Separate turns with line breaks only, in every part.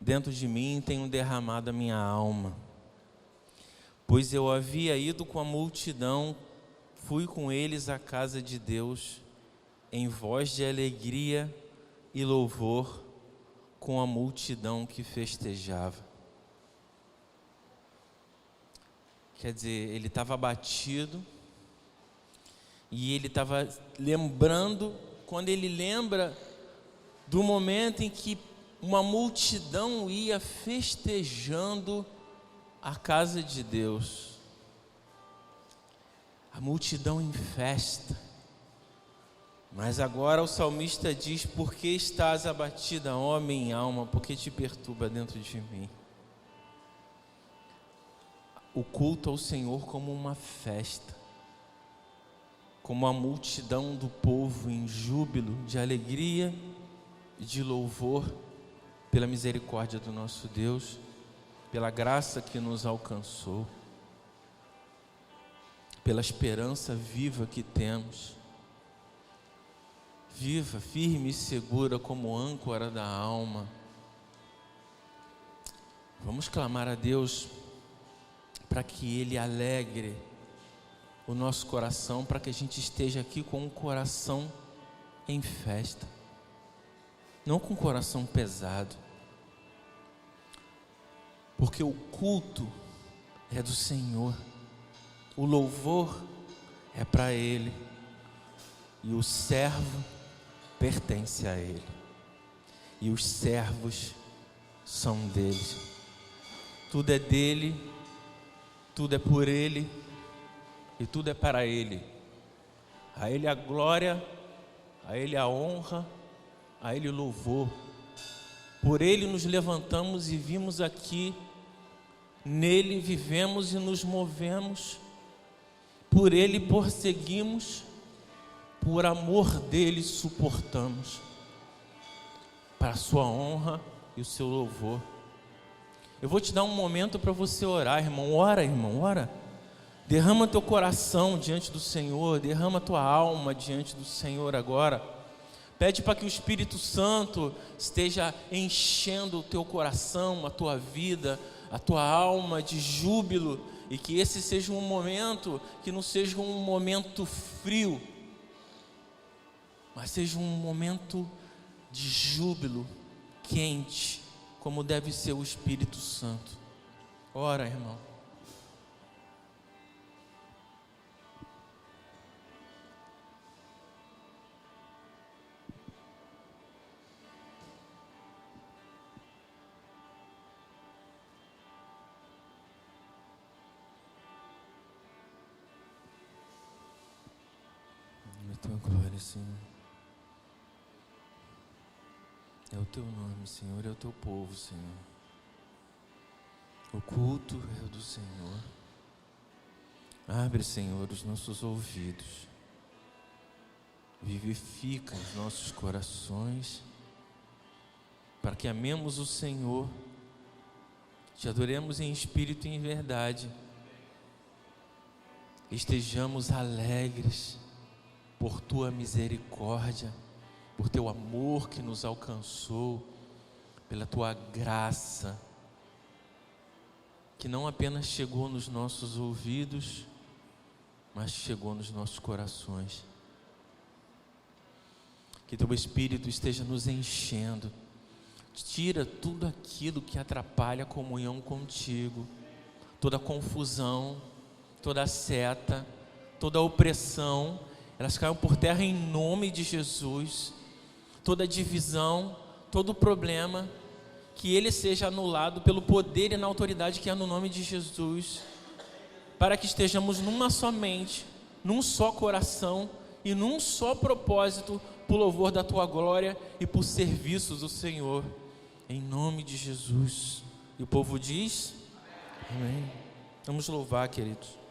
Dentro de mim tenho derramado a minha alma, pois eu havia ido com a multidão, fui com eles à casa de Deus, em voz de alegria e louvor, com a multidão que festejava. Quer dizer, ele estava abatido, e ele estava lembrando, quando ele lembra do momento em que uma multidão ia festejando a casa de Deus. A multidão em festa. Mas agora o salmista diz: por que estás abatida, ó minha alma? Por que te perturba dentro de mim? O culto ao Senhor como uma festa, como a multidão do povo em júbilo, de alegria e de louvor, pela misericórdia do nosso Deus, pela graça que nos alcançou, pela esperança viva que temos, viva, firme e segura como âncora da alma. Vamos clamar a Deus para que Ele alegre o nosso coração, para que a gente esteja aqui com um coração em festa, não com um coração pesado, porque o culto é do Senhor, o louvor é para Ele, e o servo pertence a Ele, e os servos são dele. Tudo é dele, tudo é por Ele, e tudo é para Ele. A Ele a glória, a Ele a honra, a Ele o louvor. Por Ele nos levantamos e vimos aqui, nele vivemos e nos movemos, por Ele prosseguimos, por amor dEle suportamos, para a sua honra e o seu louvor. Eu vou te dar um momento para você orar, irmão. Ora, irmão, ora. Derrama teu coração diante do Senhor, derrama tua alma diante do Senhor agora. Pede para que o Espírito Santo esteja enchendo o teu coração, a tua vida, a tua alma de júbilo, e que esse seja um momento que não seja um momento frio, mas seja um momento de júbilo quente, como deve ser o Espírito Santo. Ora, irmão. Tua glória, Senhor. É o teu nome, Senhor, é o teu povo, Senhor. O culto é o do Senhor. Abre, Senhor, os nossos ouvidos. Vivifica os nossos corações, para que amemos o Senhor, te adoremos em espírito e em verdade, estejamos alegres por tua misericórdia, por teu amor que nos alcançou, pela tua graça, que não apenas chegou nos nossos ouvidos, mas chegou nos nossos corações. Que teu Espírito esteja nos enchendo, tira tudo aquilo que atrapalha a comunhão contigo, toda confusão, toda seta, toda opressão, elas caiam por terra em nome de Jesus. Toda divisão, todo problema, que ele seja anulado pelo poder e na autoridade que há no nome de Jesus, para que estejamos numa só mente, num só coração e num só propósito, por louvor da tua glória e por serviços do Senhor, em nome de Jesus. E o povo diz: amém. Vamos louvar, queridos.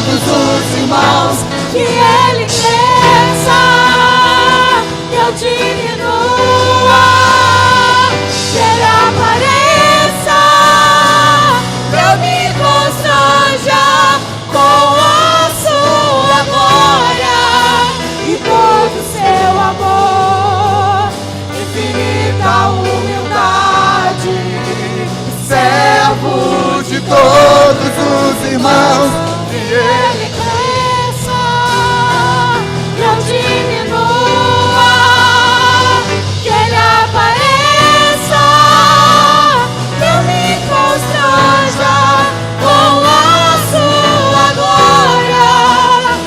todos os irmãos, que Ele cresça e eu diminua, que Ele apareça, eu me constranja com a sua glória e todo o seu amor, infinita humildade, servo de todos os irmãos, que Ele cresça e eu diminua, que Ele apareça, eu me constranja com a sua glória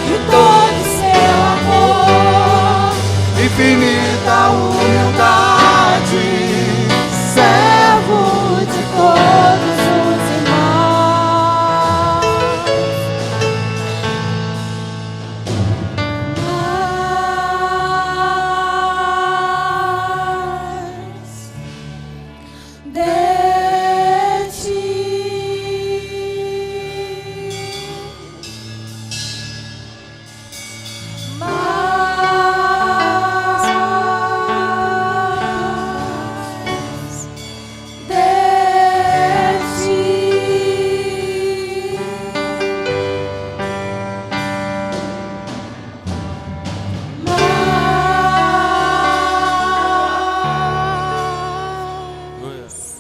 e todo o seu amor, infinita humildade, servo de todos os irmãos.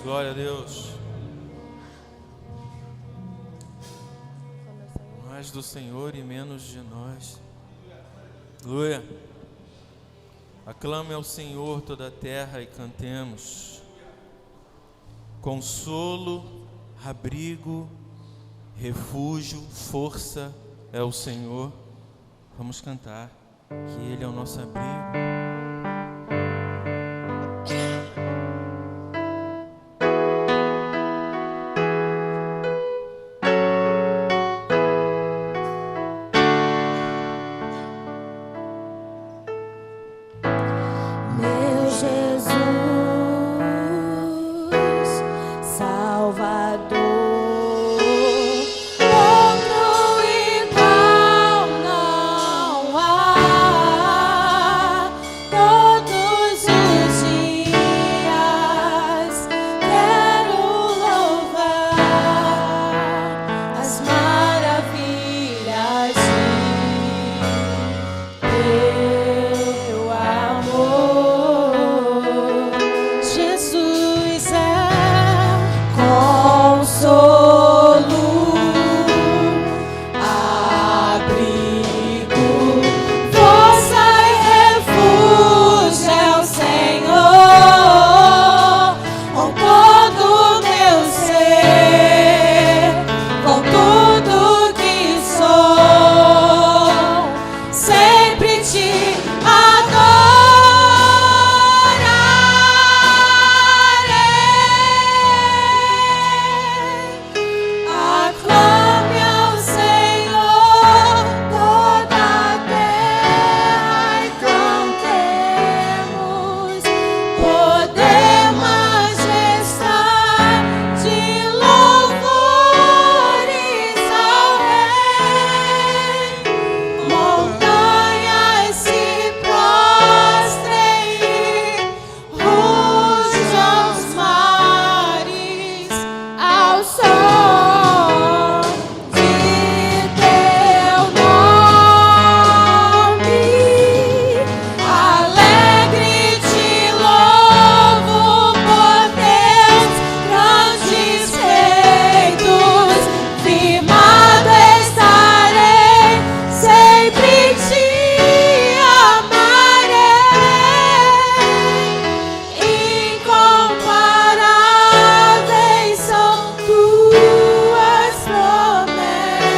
Glória a Deus. Mais do Senhor e menos de nós. Aleluia. Aclame ao Senhor toda a terra e cantemos. Consolo, abrigo, refúgio, força é o Senhor. Vamos cantar que Ele é o nosso abrigo.
Meu Jesus, Salvador, outro igual não há. Todos os dias quero louvar as maravilhas de teu amor. Jesus é consolo, abrigo, força e refúgio é o Senhor. Com todo o meu ser, com tudo que sou, sempre te adorarei. Aclame ao Senhor toda a terra e cantemos. Poder, majestade, louvores ao Rei. Montanhas se prostrem e rujam os mares ao som de teu nome. Alegre te louvo por teus grandes feitos. Firmado estarei, sempre te amarei. Incomparáveis são tuas promessas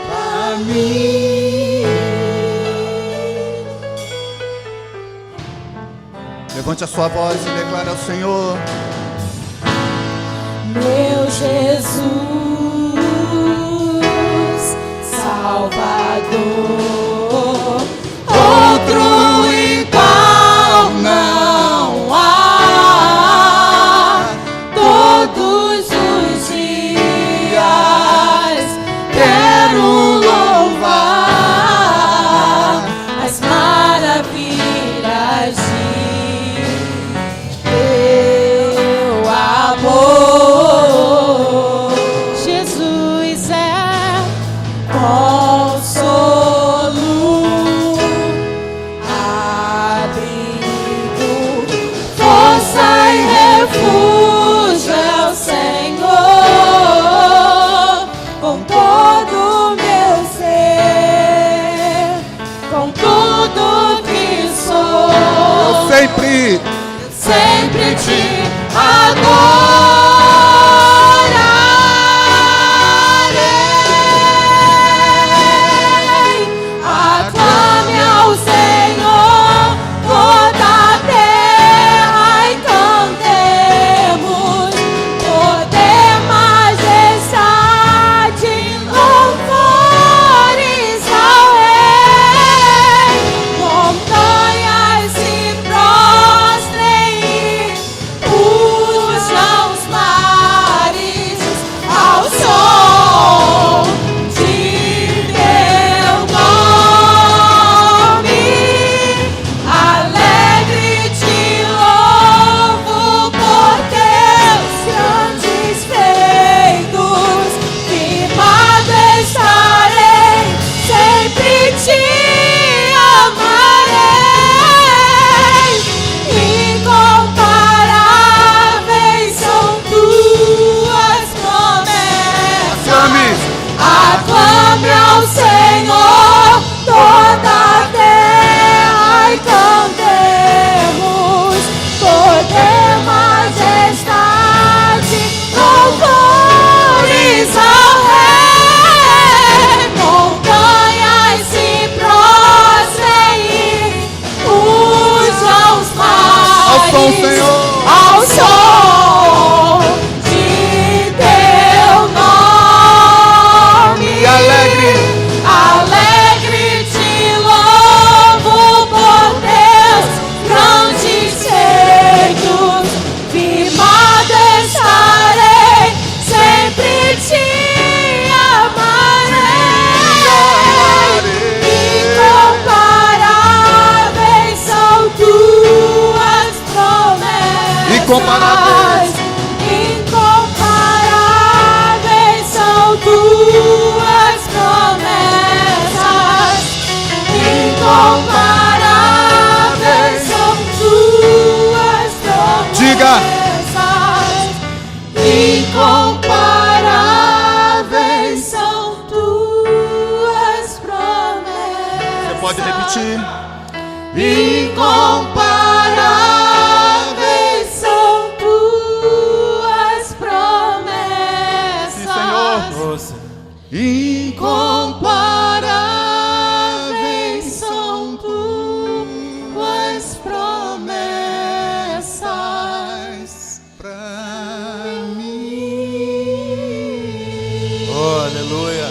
pra mim.
Levante a sua voz e declare ao Senhor.
Meu Jesus, Salvador, outro igual não há. Todos os dias quero consolo, abrigo, força e refúgio é o Senhor, com todo o meu ser, com tudo que sou.
Eu
sempre te adorarei. Aclame ao Senhor toda a terra e cantemos poder, majestade, louvores ao Rei. Montanhas se prostrem, fujam os mares ao som de teu nome. Alegre te louvo por teus grandes feitos. Firmado estarei, sempre te amarei. Incomparáveis são tuas promessas. Aclame ao Senhor toda a terra e cantemos poder, majestade, louvores ao Rei. Montanhas se prostrem, fujam os
Ao som,
mares
Senhor.
ao som de teu nome.
E alegre
te louvo por teus grandes feitos. Firmado estarei, sempre te amarei. Incomparáveis são tuas promessas.
Incomparáveis.
Incomparáveis são tuas promessas. Incomparáveis são tuas promessas.
Diga.
Incomparáveis são tuas promessas.
Você pode repetir?
Incomparáveis são tuas promessas.
Sim, Senhor.
Nossa.
Incomparáveis são tuas promessas
Pra mim.
Oh, aleluia.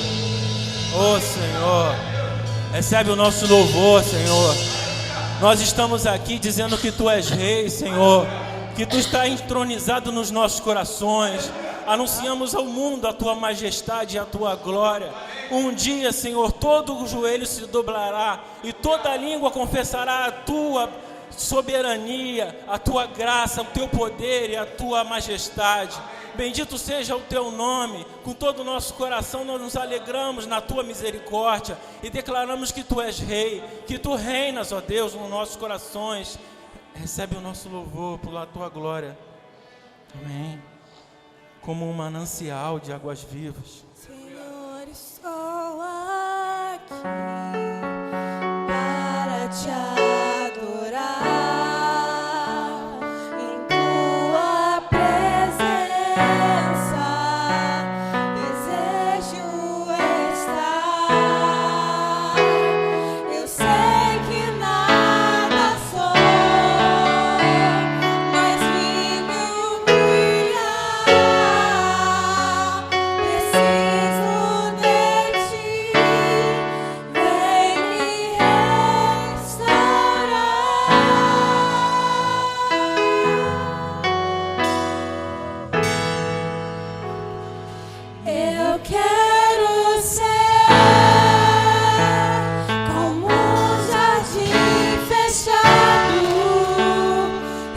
Oh, Senhor. Recebe o nosso louvor, Senhor. Nós estamos aqui dizendo que Tu és Rei, Senhor. Que Tu está entronizado nos nossos corações. Anunciamos ao mundo a Tua majestade e a Tua glória. Um dia, Senhor, todo o joelho se doblará e toda língua confessará a Tua soberania, a Tua graça, o Teu poder e a Tua majestade. Bendito seja o Teu nome. Com todo o nosso coração nós nos alegramos na Tua misericórdia e declaramos que Tu és Rei, que Tu reinas, ó Deus, nos nossos corações. Recebe o nosso louvor pela Tua glória. Amém. Como um manancial de águas vivas.
Senhor, estou aqui para te adorar em tua presença. Desejo estar. Eu sei que nada sou, mas vim me humilhar. Preciso de ti, vem me restaurar. Eu quero ser como um jardim fechado,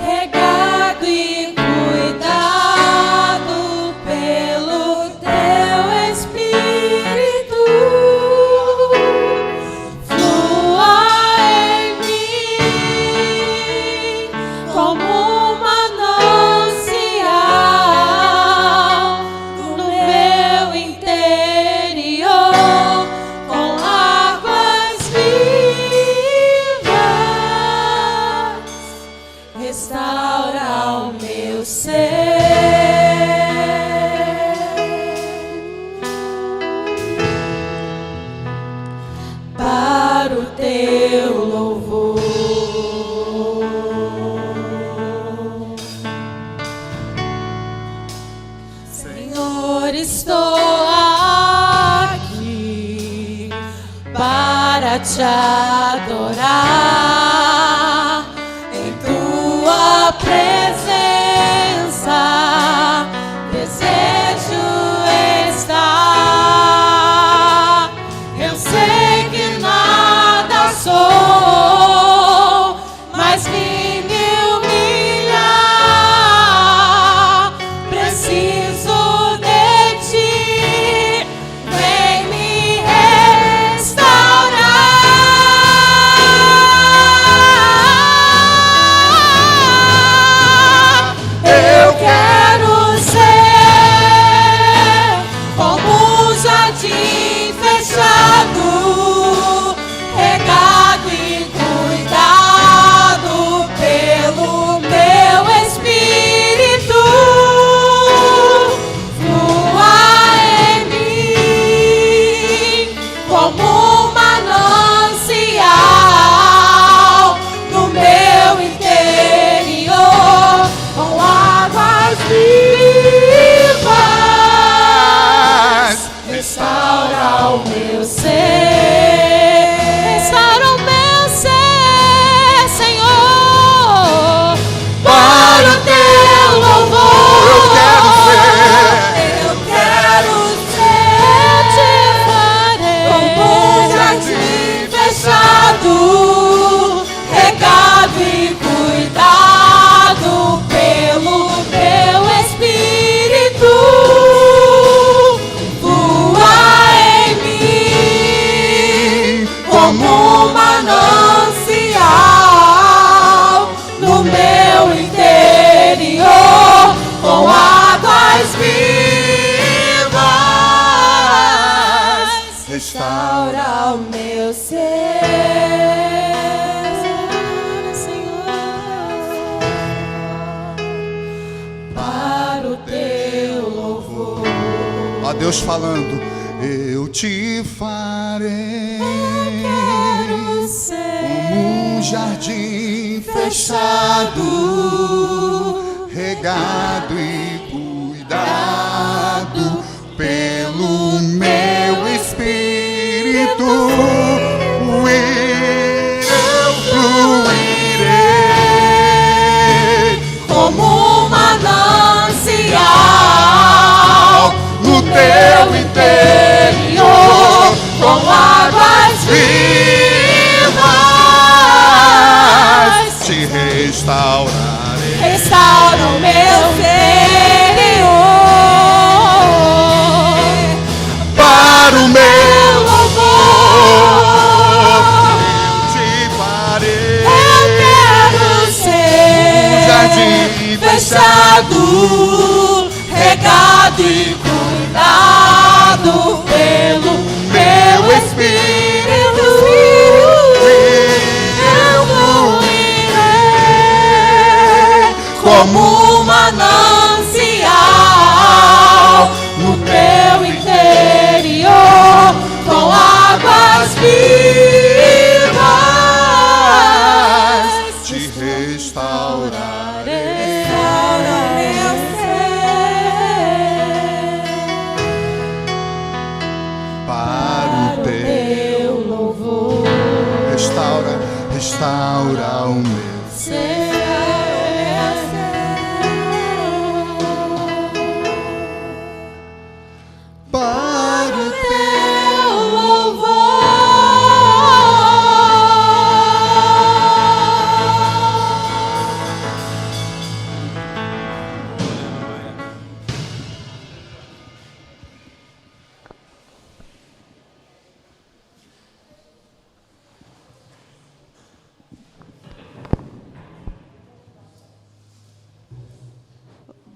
regado e cuidado pelo teu Espírito. para te adorar em tua presença. Desejo estar. Eu sei que nada sou, mas vim me humilhar. Preciso de ti, vem me restaurar. Eu quero ser como um jardim fechado, regado e cuidado pelo meu Espírito. Flua em mim como um manancial no meu interior, com águas vivas. Restaura o meu ser, restaura o meu ser, Senhor, para o teu louvor. Eu quero ser, eu te farei como um jardim fechado, regado e cuidado pelo meu Espírito. Flua em mim como um manancial no meu interior, com águas vivas. Restaura o meu ser, Senhor, para o teu louvor.
Ó Deus falando, eu te farei
Quero ser
como um jardim fechado, regado e cuidado pelo meu Espírito. Eu fluirei
como um manancial
no teu interior,
com águas
vivas,
vivas.
te restaurarei.
Restaura o meu interior
Para o meu
louvor.
te farei
Eu quero ser
jardim
fechado, regado e cuidado pelo meu Espírito. Eu fluirei como um manancial no teu interior, com águas vivas.
te restaurarei.
Restaura meu ser
Para o teu
teu louvor.
restaura o meu. Para o
Teu louvor.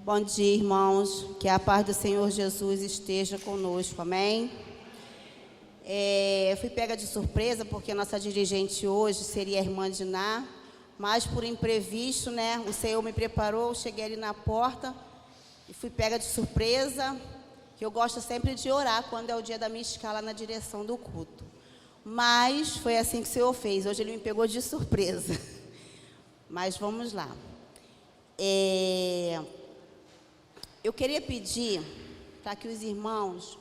Bom dia, irmãos. Que a paz do Senhor Jesus esteja conosco, amém? Eu fui pega de surpresa porque a nossa dirigente hoje seria a irmã Diná, mas por imprevisto, né? O Senhor me preparou, eu cheguei ali na porta e fui pega de surpresa, que eu gosto sempre de orar quando é o dia da minha escala na direção do culto. Mas foi assim que o Senhor fez, hoje Ele me pegou de surpresa. Mas vamos lá. Eu queria pedir para que os irmãos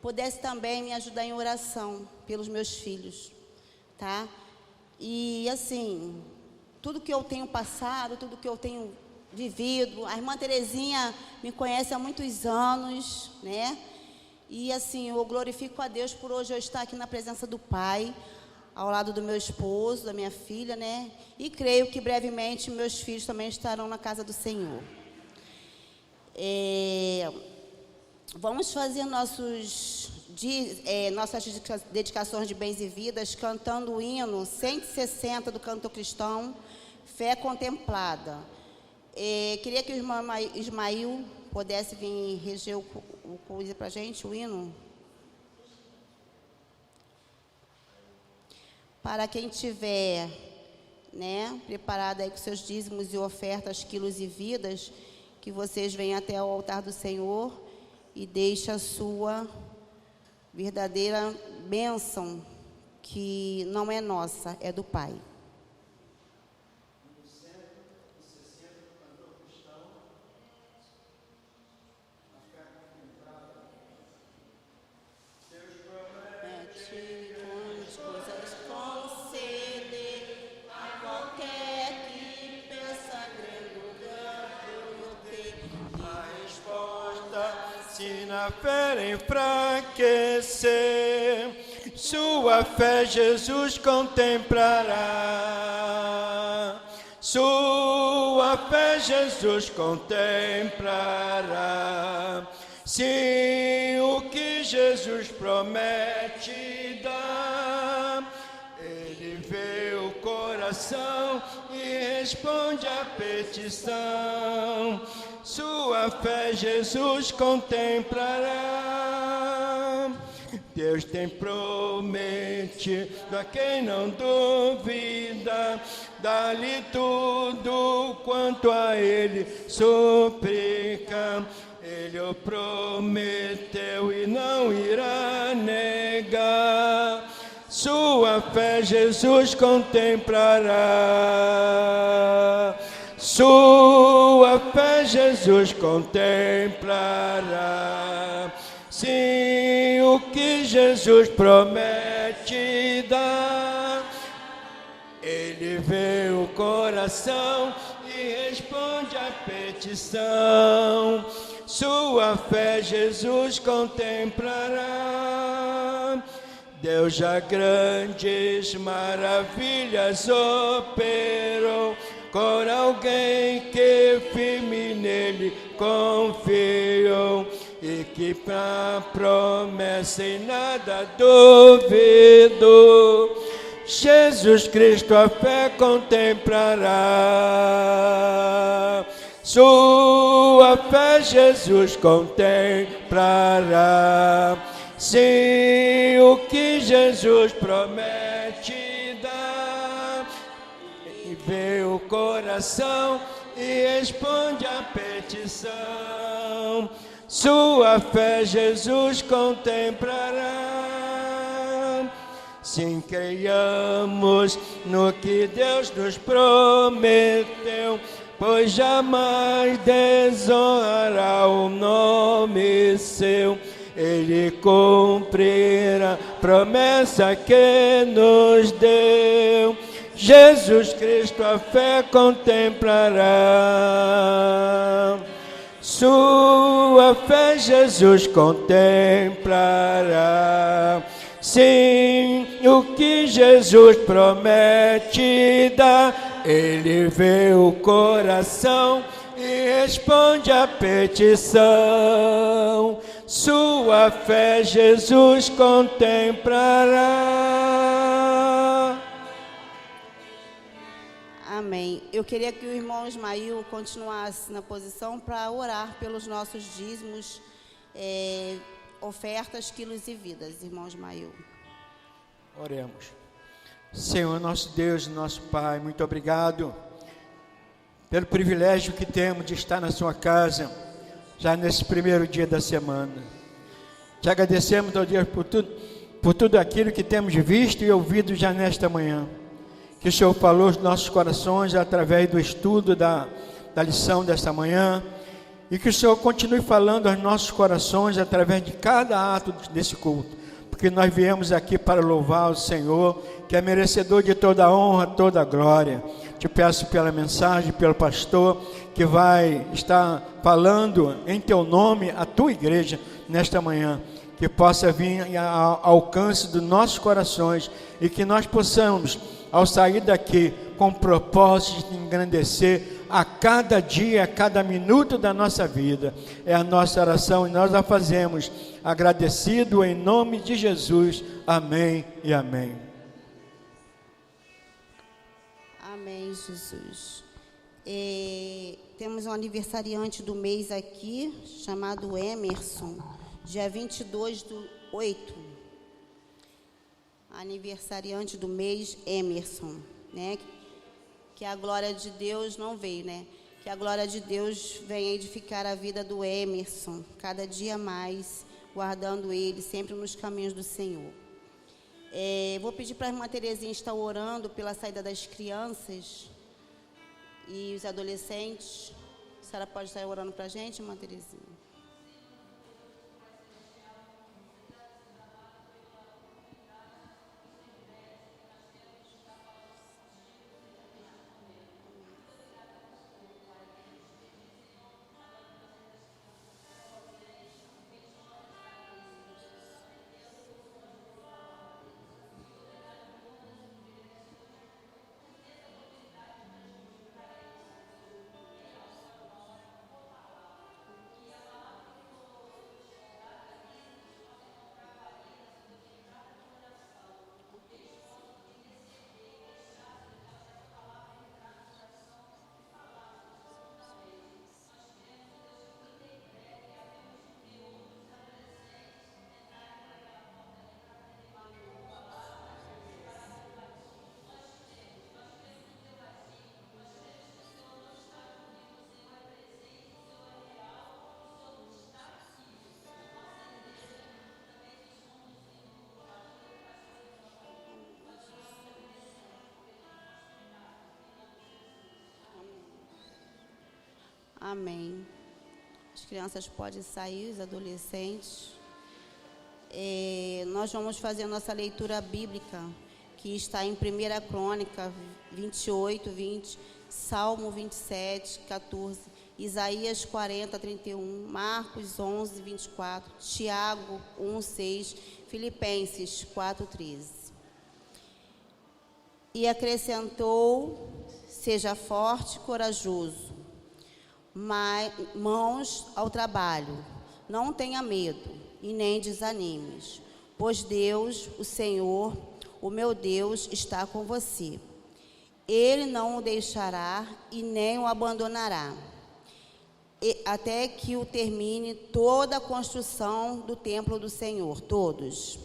pudessem também me ajudar em oração pelos meus filhos. tá? E assim, tudo que eu tenho passado, tudo que eu tenho vivido, a irmã Terezinha me conhece há muitos anos, né? E assim, eu glorifico a Deus por hoje eu estar aqui na presença do Pai, ao lado do meu esposo, da minha filha, né? E creio que brevemente meus filhos também estarão na casa do Senhor. Vamos fazer nossas dedicações de bens e vidas, cantando o hino 160 do Canto Cristão, Fé Contemplada. Queria que o irmão Ismael pudesse vir reger o coisa para a gente, o hino. Para quem tiver, né, preparado aí com seus dízimos e ofertas, quilos e vidas, que vocês venham até o altar do Senhor e deixem a sua verdadeira bênção, que não é nossa, é do Pai.
Se na fé enfraquecer, sua fé Jesus contemplará. Sua fé Jesus contemplará. Sim, o que Jesus promete dá. Ele vê o coração e responde à petição. Sua fé Jesus contemplará. Deus tem prometido a quem não duvida, dá-lhe tudo quanto a Ele suplica. Ele o prometeu e não irá negar. Sua fé Jesus contemplará. Sua fé Jesus contemplará. Sim, o que Jesus promete dá. Ele vê o coração e responde à petição. Sua fé Jesus contemplará. Deus já grandes maravilhas operou por alguém que firme nele confiou e que pra promessa em nada duvidou. Jesus Cristo a fé contemplará. Sua fé Jesus contemplará. Sim, o que Jesus promete dá. E vê o coração e responde à petição. Sua fé Jesus contemplará. Sim, creiamos no que Deus nos prometeu, pois jamais desonrará o nome seu. Ele cumprirá a promessa que nos deu. Jesus Cristo a fé contemplará. Sua fé Jesus contemplará. Sim, o que Jesus promete dá. Ele vê o coração e responde à petição. Sua fé Jesus contemplará.
Amém. Eu queria que o irmão Ismael continuasse na posição para orar pelos nossos dízimos, ofertas, quilos e vidas. Irmão Ismael.
Oremos. Senhor, nosso Deus e nosso Pai, muito obrigado pelo privilégio que temos de estar na sua casa, já nesse primeiro dia da semana. Te agradecemos, ó Deus, por tudo aquilo que temos visto e ouvido já nesta manhã. Que o Senhor falou aos nossos corações através do estudo da lição desta manhã. E que o Senhor continue falando aos nossos corações através de cada ato desse culto. Porque nós viemos aqui para louvar o Senhor, que é merecedor de toda a honra, toda a glória. Te peço pela mensagem, pelo pastor, que vai estar falando em teu nome, a tua igreja, nesta manhã. Que possa vir ao alcance dos nossos corações e que nós possamos, ao sair daqui, com propósito de engrandecer a cada dia, a cada minuto da nossa vida. É a nossa oração e nós a fazemos agradecido em nome de Jesus. Amém e amém.
Amém, Jesus. Temos um aniversariante do mês aqui, chamado Emerson, dia 22/8. Aniversariante do mês, Emerson, né? Que a glória de Deus não veio, né? Que a glória de Deus venha edificar a vida do Emerson, cada dia mais, guardando ele sempre nos caminhos do Senhor. Vou pedir para a irmã Terezinha estar orando pela saída das crianças e os adolescentes. A senhora pode estar orando para a gente, irmã Terezinha? Amém. As crianças podem sair, os adolescentes. Nós vamos fazer a nossa leitura bíblica, que está em 1 Crônica 28, 20, Salmo 27, 14, Isaías 40, 31, Marcos 11, 24, Tiago 1, 6, Filipenses 4, 13. E acrescentou: seja forte e corajoso, mãos ao trabalho, não tenha medo e nem desanimes, pois Deus, o Senhor, o meu Deus, está com você. Ele não o deixará e nem o abandonará, até que o termine toda a construção do templo do Senhor. Todos.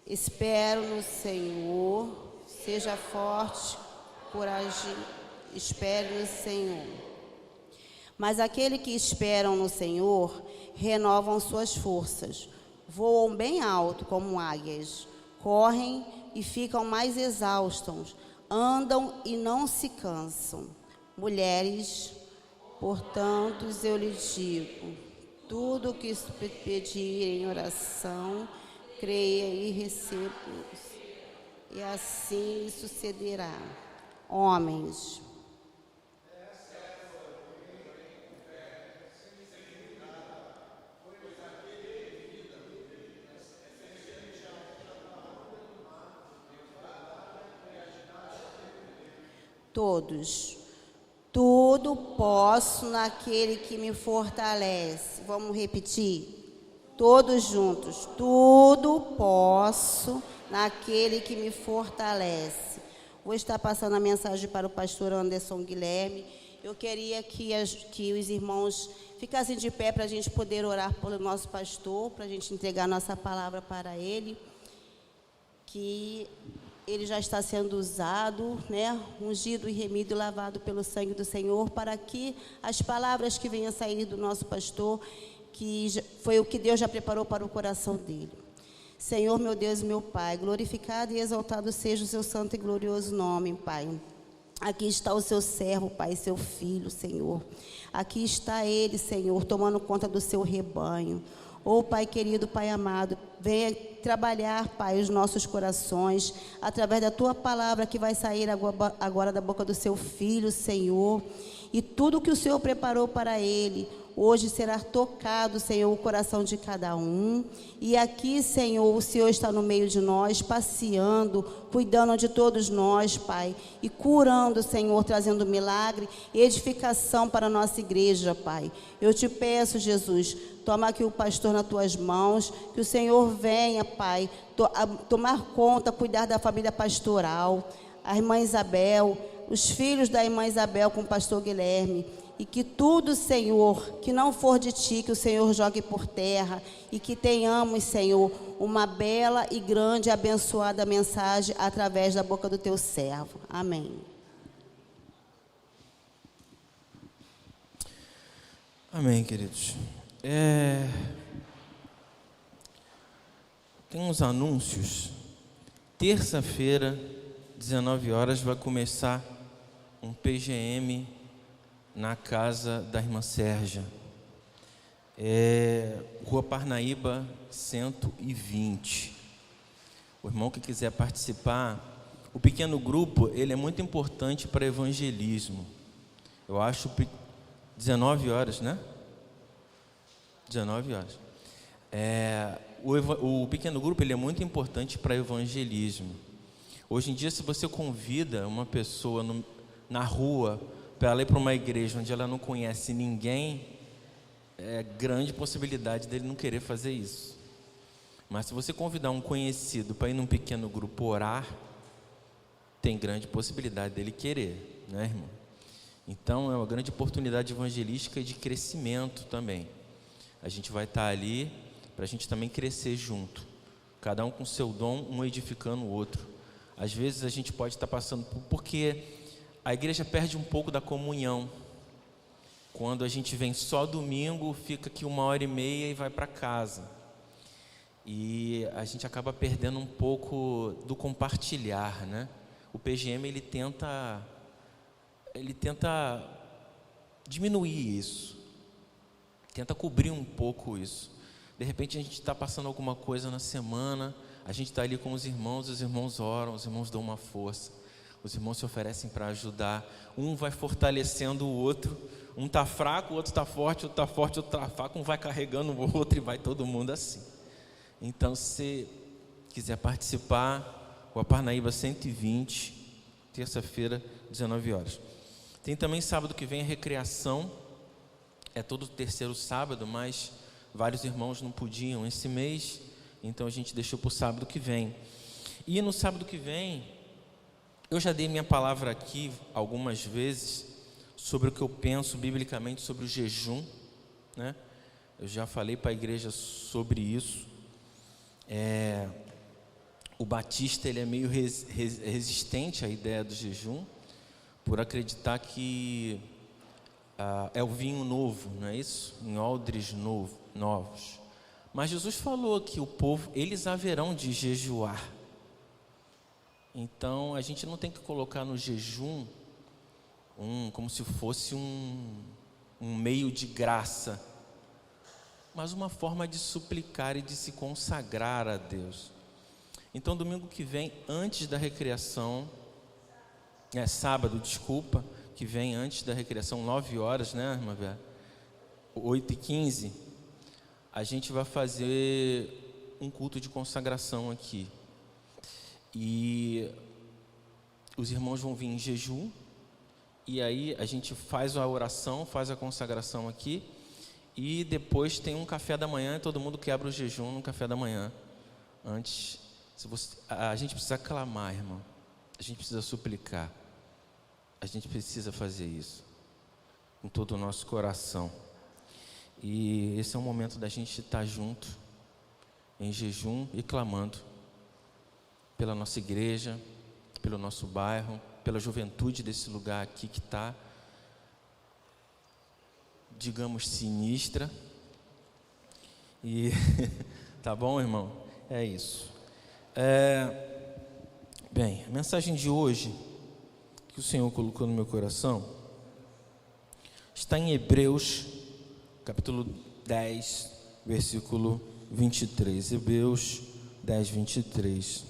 Espero no Senhor, seja forte, corajoso, espere no Senhor. Mas aqueles que esperam no Senhor renovam suas forças, voam bem alto como águias, correm e ficam mais exaustos, andam e não se cansam. Mulheres, portanto, eu lhes digo, tudo o que pedirem em oração, creia e receba, e assim sucederá. Homens, todos, tudo posso naquele que me fortalece. Vamos repetir? Todos juntos. Tudo posso naquele que me fortalece. Vou estar passando a mensagem para o pastor Anderson Guilherme. Eu queria que os irmãos ficassem de pé para a gente poder orar pelo nosso pastor, para a gente entregar a nossa palavra para ele, que ele já está sendo usado, né, ungido e remido e lavado pelo sangue do Senhor, para que as palavras que venham a sair do nosso pastor, que foi o que Deus já preparou para o coração dele. Senhor, meu Deus e meu Pai, glorificado e exaltado seja o seu santo e glorioso nome, Pai. Aqui está o seu servo, Pai, seu filho, Senhor. Aqui está ele, Senhor, tomando conta do seu rebanho. Oh, Pai querido, Pai amado, venha trabalhar, Pai, os nossos corações, através da Tua palavra que vai sair agora da boca do seu filho, Senhor. E tudo que o Senhor preparou para ele, hoje será tocado, Senhor, o coração de cada um. E aqui, Senhor, o Senhor está no meio de nós, passeando, cuidando de todos nós, Pai. E curando, Senhor, trazendo milagre e edificação para a nossa igreja, Pai. Eu te peço, Jesus, toma aqui o pastor nas tuas mãos, que o Senhor venha, Pai, tomar conta, cuidar da família pastoral, a irmã Isabel, os filhos da irmã Isabel com o pastor Guilherme. E que tudo, Senhor, que não for de Ti, que o Senhor jogue por terra. E que tenhamos, Senhor, uma bela e grande e abençoada mensagem através da boca do Teu servo. Amém.
Amém, queridos. Tem uns anúncios. Terça-feira, 19 horas, vai começar um PGM na casa da irmã Sérgia, Rua Parnaíba 120. O irmão que quiser participar, o pequeno grupo, ele é muito importante para evangelismo. Eu acho 19 horas, né? 19 horas. O pequeno grupo, ele é muito importante para evangelismo. Hoje em dia, se você convida uma pessoa na rua para ela ir para uma igreja onde ela não conhece ninguém, é grande possibilidade dele não querer fazer isso. Mas se você convidar um conhecido para ir num pequeno grupo orar, tem grande possibilidade dele querer, né, irmão? Então é uma grande oportunidade evangelística e de crescimento também. A gente vai estar ali para a gente também crescer junto, cada um com seu dom, um edificando o outro. Às vezes a gente pode estar passando porque a igreja perde um pouco da comunhão. Quando a gente vem só domingo, fica aqui 1h30 e vai para casa. E a gente acaba perdendo um pouco do compartilhar, né? O PGM, ele tenta diminuir isso. Tenta cobrir um pouco isso. De repente a gente está passando alguma coisa na semana, a gente está ali com os irmãos oram, os irmãos dão uma força. Os irmãos se oferecem para ajudar. Um vai fortalecendo o outro. Um está fraco, o outro está forte, o outro está forte, o outro está fraco. Um vai carregando o outro e vai todo mundo assim. Então, se quiser participar, Rua Parnaíba 120, terça-feira, 19 horas. Tem também sábado que vem a recreação. É todo terceiro sábado, mas vários irmãos não podiam esse mês. Então, a gente deixou para o sábado que vem. E no sábado que vem, eu já dei minha palavra aqui algumas vezes sobre o que eu penso biblicamente sobre o jejum, né? Eu já falei para a igreja sobre isso. O batista, ele é meio resistente à ideia do jejum, por acreditar que é o vinho novo, não é isso? Em odres novos. Mas Jesus falou que o povo, eles haverão de jejuar. Então, a gente não tem que colocar no jejum como se fosse um meio de graça, mas uma forma de suplicar e de se consagrar a Deus. Então, domingo que vem, antes da recreação, sábado, desculpa, que vem antes da recreação, 9 horas, né, irmã Vera? 8h15, a gente vai fazer um culto de consagração aqui. E os irmãos vão vir em jejum, e aí a gente faz a oração, faz a consagração aqui, e depois tem um café da manhã, e todo mundo quebra o jejum no café da manhã. Antes, a gente precisa clamar, irmão, a gente precisa suplicar, a gente precisa fazer isso com todo o nosso coração. E esse é o momento da gente estar junto, em jejum e clamando pela nossa igreja, pelo nosso bairro, pela juventude desse lugar aqui que está, digamos, sinistra. E tá bom, irmão? É isso. Bem, a mensagem de hoje que que o Senhor colocou no meu coração está em Hebreus, capítulo 10, versículo 23. Hebreus 10, 23.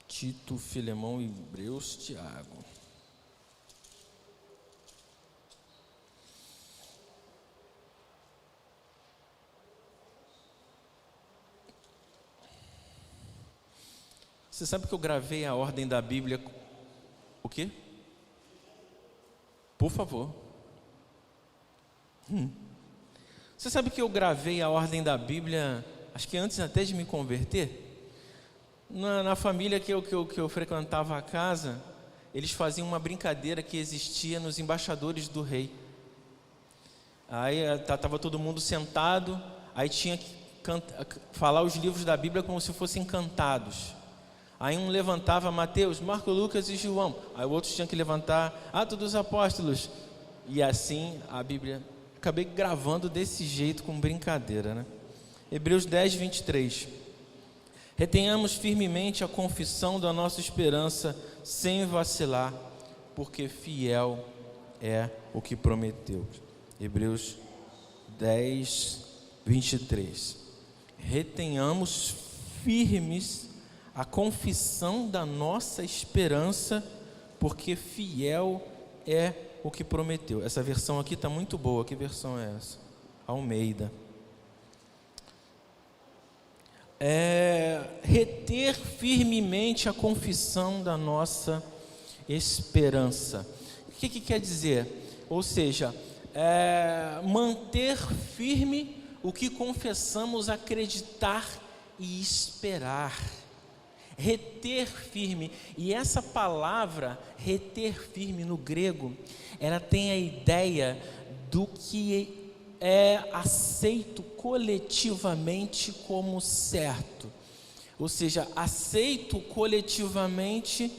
Tito, Filemão, Hebreus, Tiago. Você sabe que eu gravei a ordem da Bíblia? O quê? Por favor. Você sabe que eu gravei a ordem da Bíblia, acho que antes até de me converter? Na família que eu frequentava a casa, eles faziam uma brincadeira que existia nos embaixadores do rei. Aí estava todo mundo sentado, aí tinha que falar os livros da Bíblia como se fossem cantados. Aí um levantava Mateus, Marcos, Lucas e João. Aí o outro tinha que levantar Atos dos Apóstolos. E assim a Bíblia. Acabei gravando desse jeito, com brincadeira, né? Hebreus 10, 23. Retenhamos firmemente a confissão da nossa esperança, sem vacilar, porque fiel é o que prometeu. Hebreus 10, 23. Retenhamos firmes a confissão da nossa esperança, porque fiel é o que prometeu. Essa versão aqui está muito boa. Que versão é essa? Almeida. Reter firmemente a confissão da nossa esperança. O que quer dizer? Ou seja, manter firme o que confessamos acreditar e esperar. Reter firme. E essa palavra, reter firme, no grego, ela tem a ideia do que é aceito coletivamente como certo. Ou seja, aceito coletivamente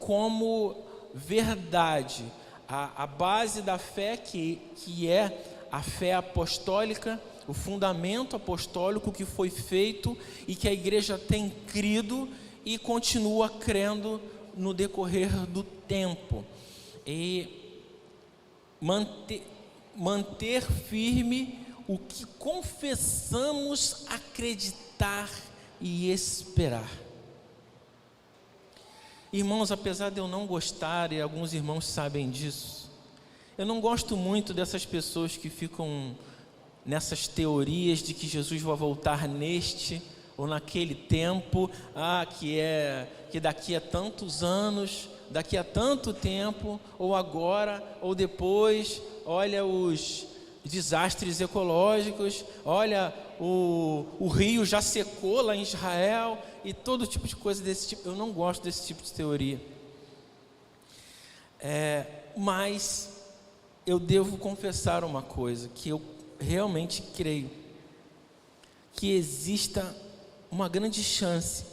como verdade. A base da fé que é a fé apostólica, o fundamento apostólico que foi feito e que a igreja tem crido e continua crendo no decorrer do tempo. E manter firme o que confessamos acreditar e esperar. Irmãos, apesar de eu não gostar, e alguns irmãos sabem disso, eu não gosto muito dessas pessoas que ficam nessas teorias de que Jesus vai voltar neste ou naquele tempo, que daqui a tantos anos, daqui a tanto tempo, ou agora, ou depois. Olha os desastres ecológicos, olha o rio já secou lá em Israel, e todo tipo de coisa desse tipo. Eu não gosto desse tipo de teoria. Mas eu devo confessar uma coisa, que eu realmente creio, que exista uma grande chance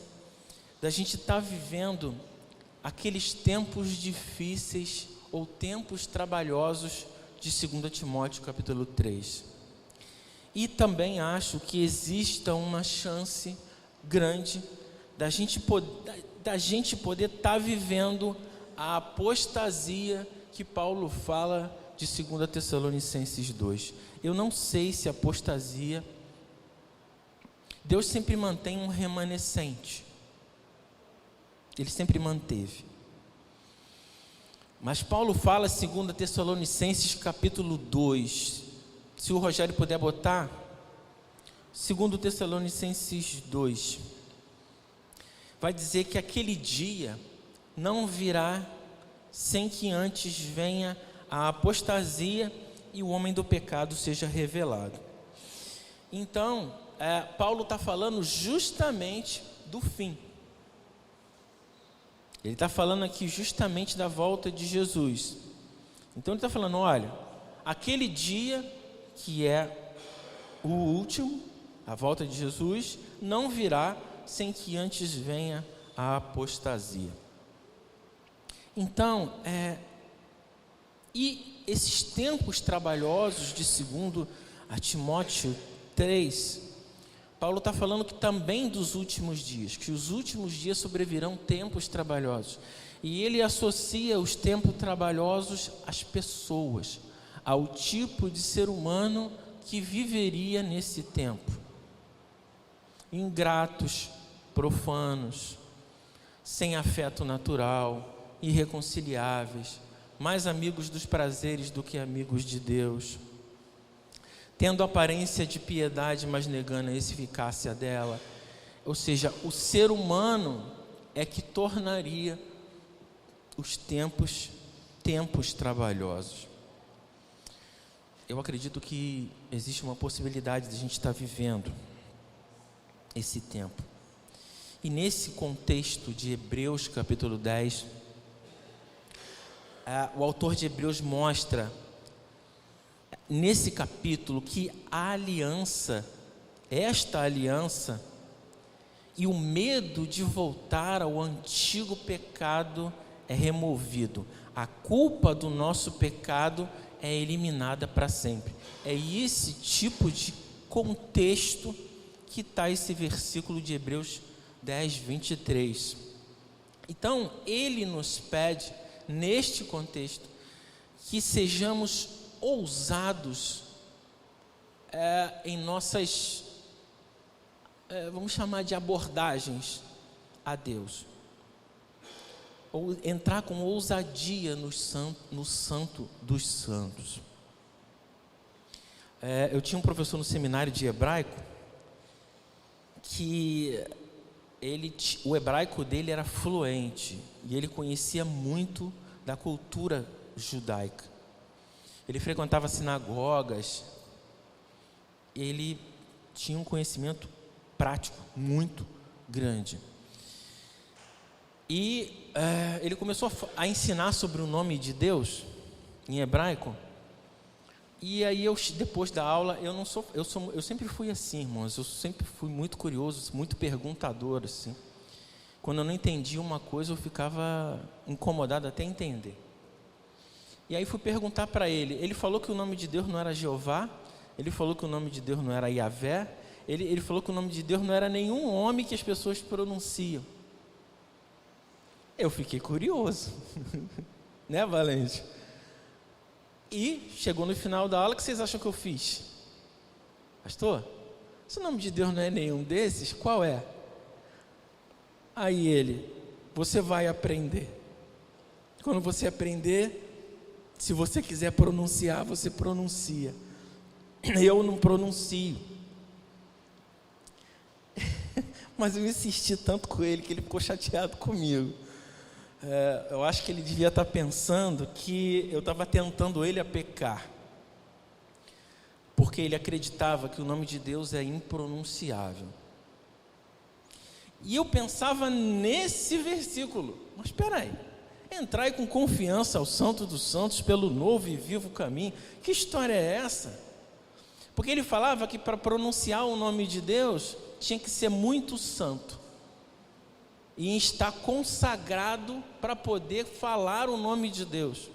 da gente estar vivendo aqueles tempos difíceis ou tempos trabalhosos de 2 Timóteo capítulo 3. E também acho que exista uma chance grande da gente poder estar vivendo a apostasia que Paulo fala de 2 Tessalonicenses 2. Eu não sei se apostasia, Deus sempre mantém um remanescente. Ele sempre manteve. Mas Paulo fala 2 Tessalonicenses capítulo 2. Se o Rogério puder botar, 2 Tessalonicenses 2. Vai dizer que aquele dia não virá sem que antes venha a apostasia e o homem do pecado seja revelado. Então, Paulo está falando justamente do fim. Ele está falando aqui justamente da volta de Jesus. Então ele está falando, olha, aquele dia que é o último, a volta de Jesus, não virá sem que antes venha a apostasia. Então, e esses tempos trabalhosos de 2 Timóteo 3, Paulo está falando que também dos últimos dias, que os últimos dias sobrevirão tempos trabalhosos. E ele associa os tempos trabalhosos às pessoas, ao tipo de ser humano que viveria nesse tempo. Ingratos, profanos, sem afeto natural, irreconciliáveis, mais amigos dos prazeres do que amigos de Deus, tendo aparência de piedade, mas negando a eficácia dela. Ou seja, o ser humano é que tornaria os tempos trabalhosos. Eu acredito que existe uma possibilidade de a gente estar vivendo esse tempo. E nesse contexto de Hebreus capítulo 10, o autor de Hebreus mostra nesse capítulo que a aliança, esta aliança e o medo de voltar ao antigo pecado é removido. A culpa do nosso pecado é eliminada para sempre. É esse tipo de contexto que está esse versículo de Hebreus 10, 23. Então, ele nos pede, neste contexto, que sejamos ousados em nossas, vamos chamar de abordagens a Deus. Ou entrar com ousadia no santo dos santos. Eu tinha um professor no seminário de hebraico que o hebraico dele era fluente e ele conhecia muito da cultura judaica. Ele frequentava sinagogas, ele tinha um conhecimento prático muito grande. E ele começou a ensinar sobre o nome de Deus em hebraico. E aí depois da aula, eu sempre fui assim, irmãos, eu sempre fui muito curioso, muito perguntador, assim. Quando eu não entendia uma coisa, eu ficava incomodado até entender. E aí fui perguntar para ele. Ele falou que o nome de Deus não era Jeová, ele falou que o nome de Deus não era Yahvé, ele falou que o nome de Deus não era nenhum nome que as pessoas pronunciam. Eu fiquei curioso, né, Valente? E chegou no final da aula, o que vocês acham que eu fiz? Pastor, se o nome de Deus não é nenhum desses, qual é? Aí ele, você vai aprender. Quando você aprender, se você quiser pronunciar, você pronuncia. Eu não pronuncio. Mas eu insisti tanto com ele que ele ficou chateado comigo. Eu acho que ele devia estar pensando que eu estava tentando ele a pecar, porque ele acreditava que o nome de Deus é impronunciável. E eu pensava nesse versículo, mas espera aí, entrai com confiança ao Santo dos Santos pelo novo e vivo caminho. Que história é essa? Porque ele falava que para pronunciar o nome de Deus tinha que ser muito santo e estar consagrado para poder falar o nome de Deus.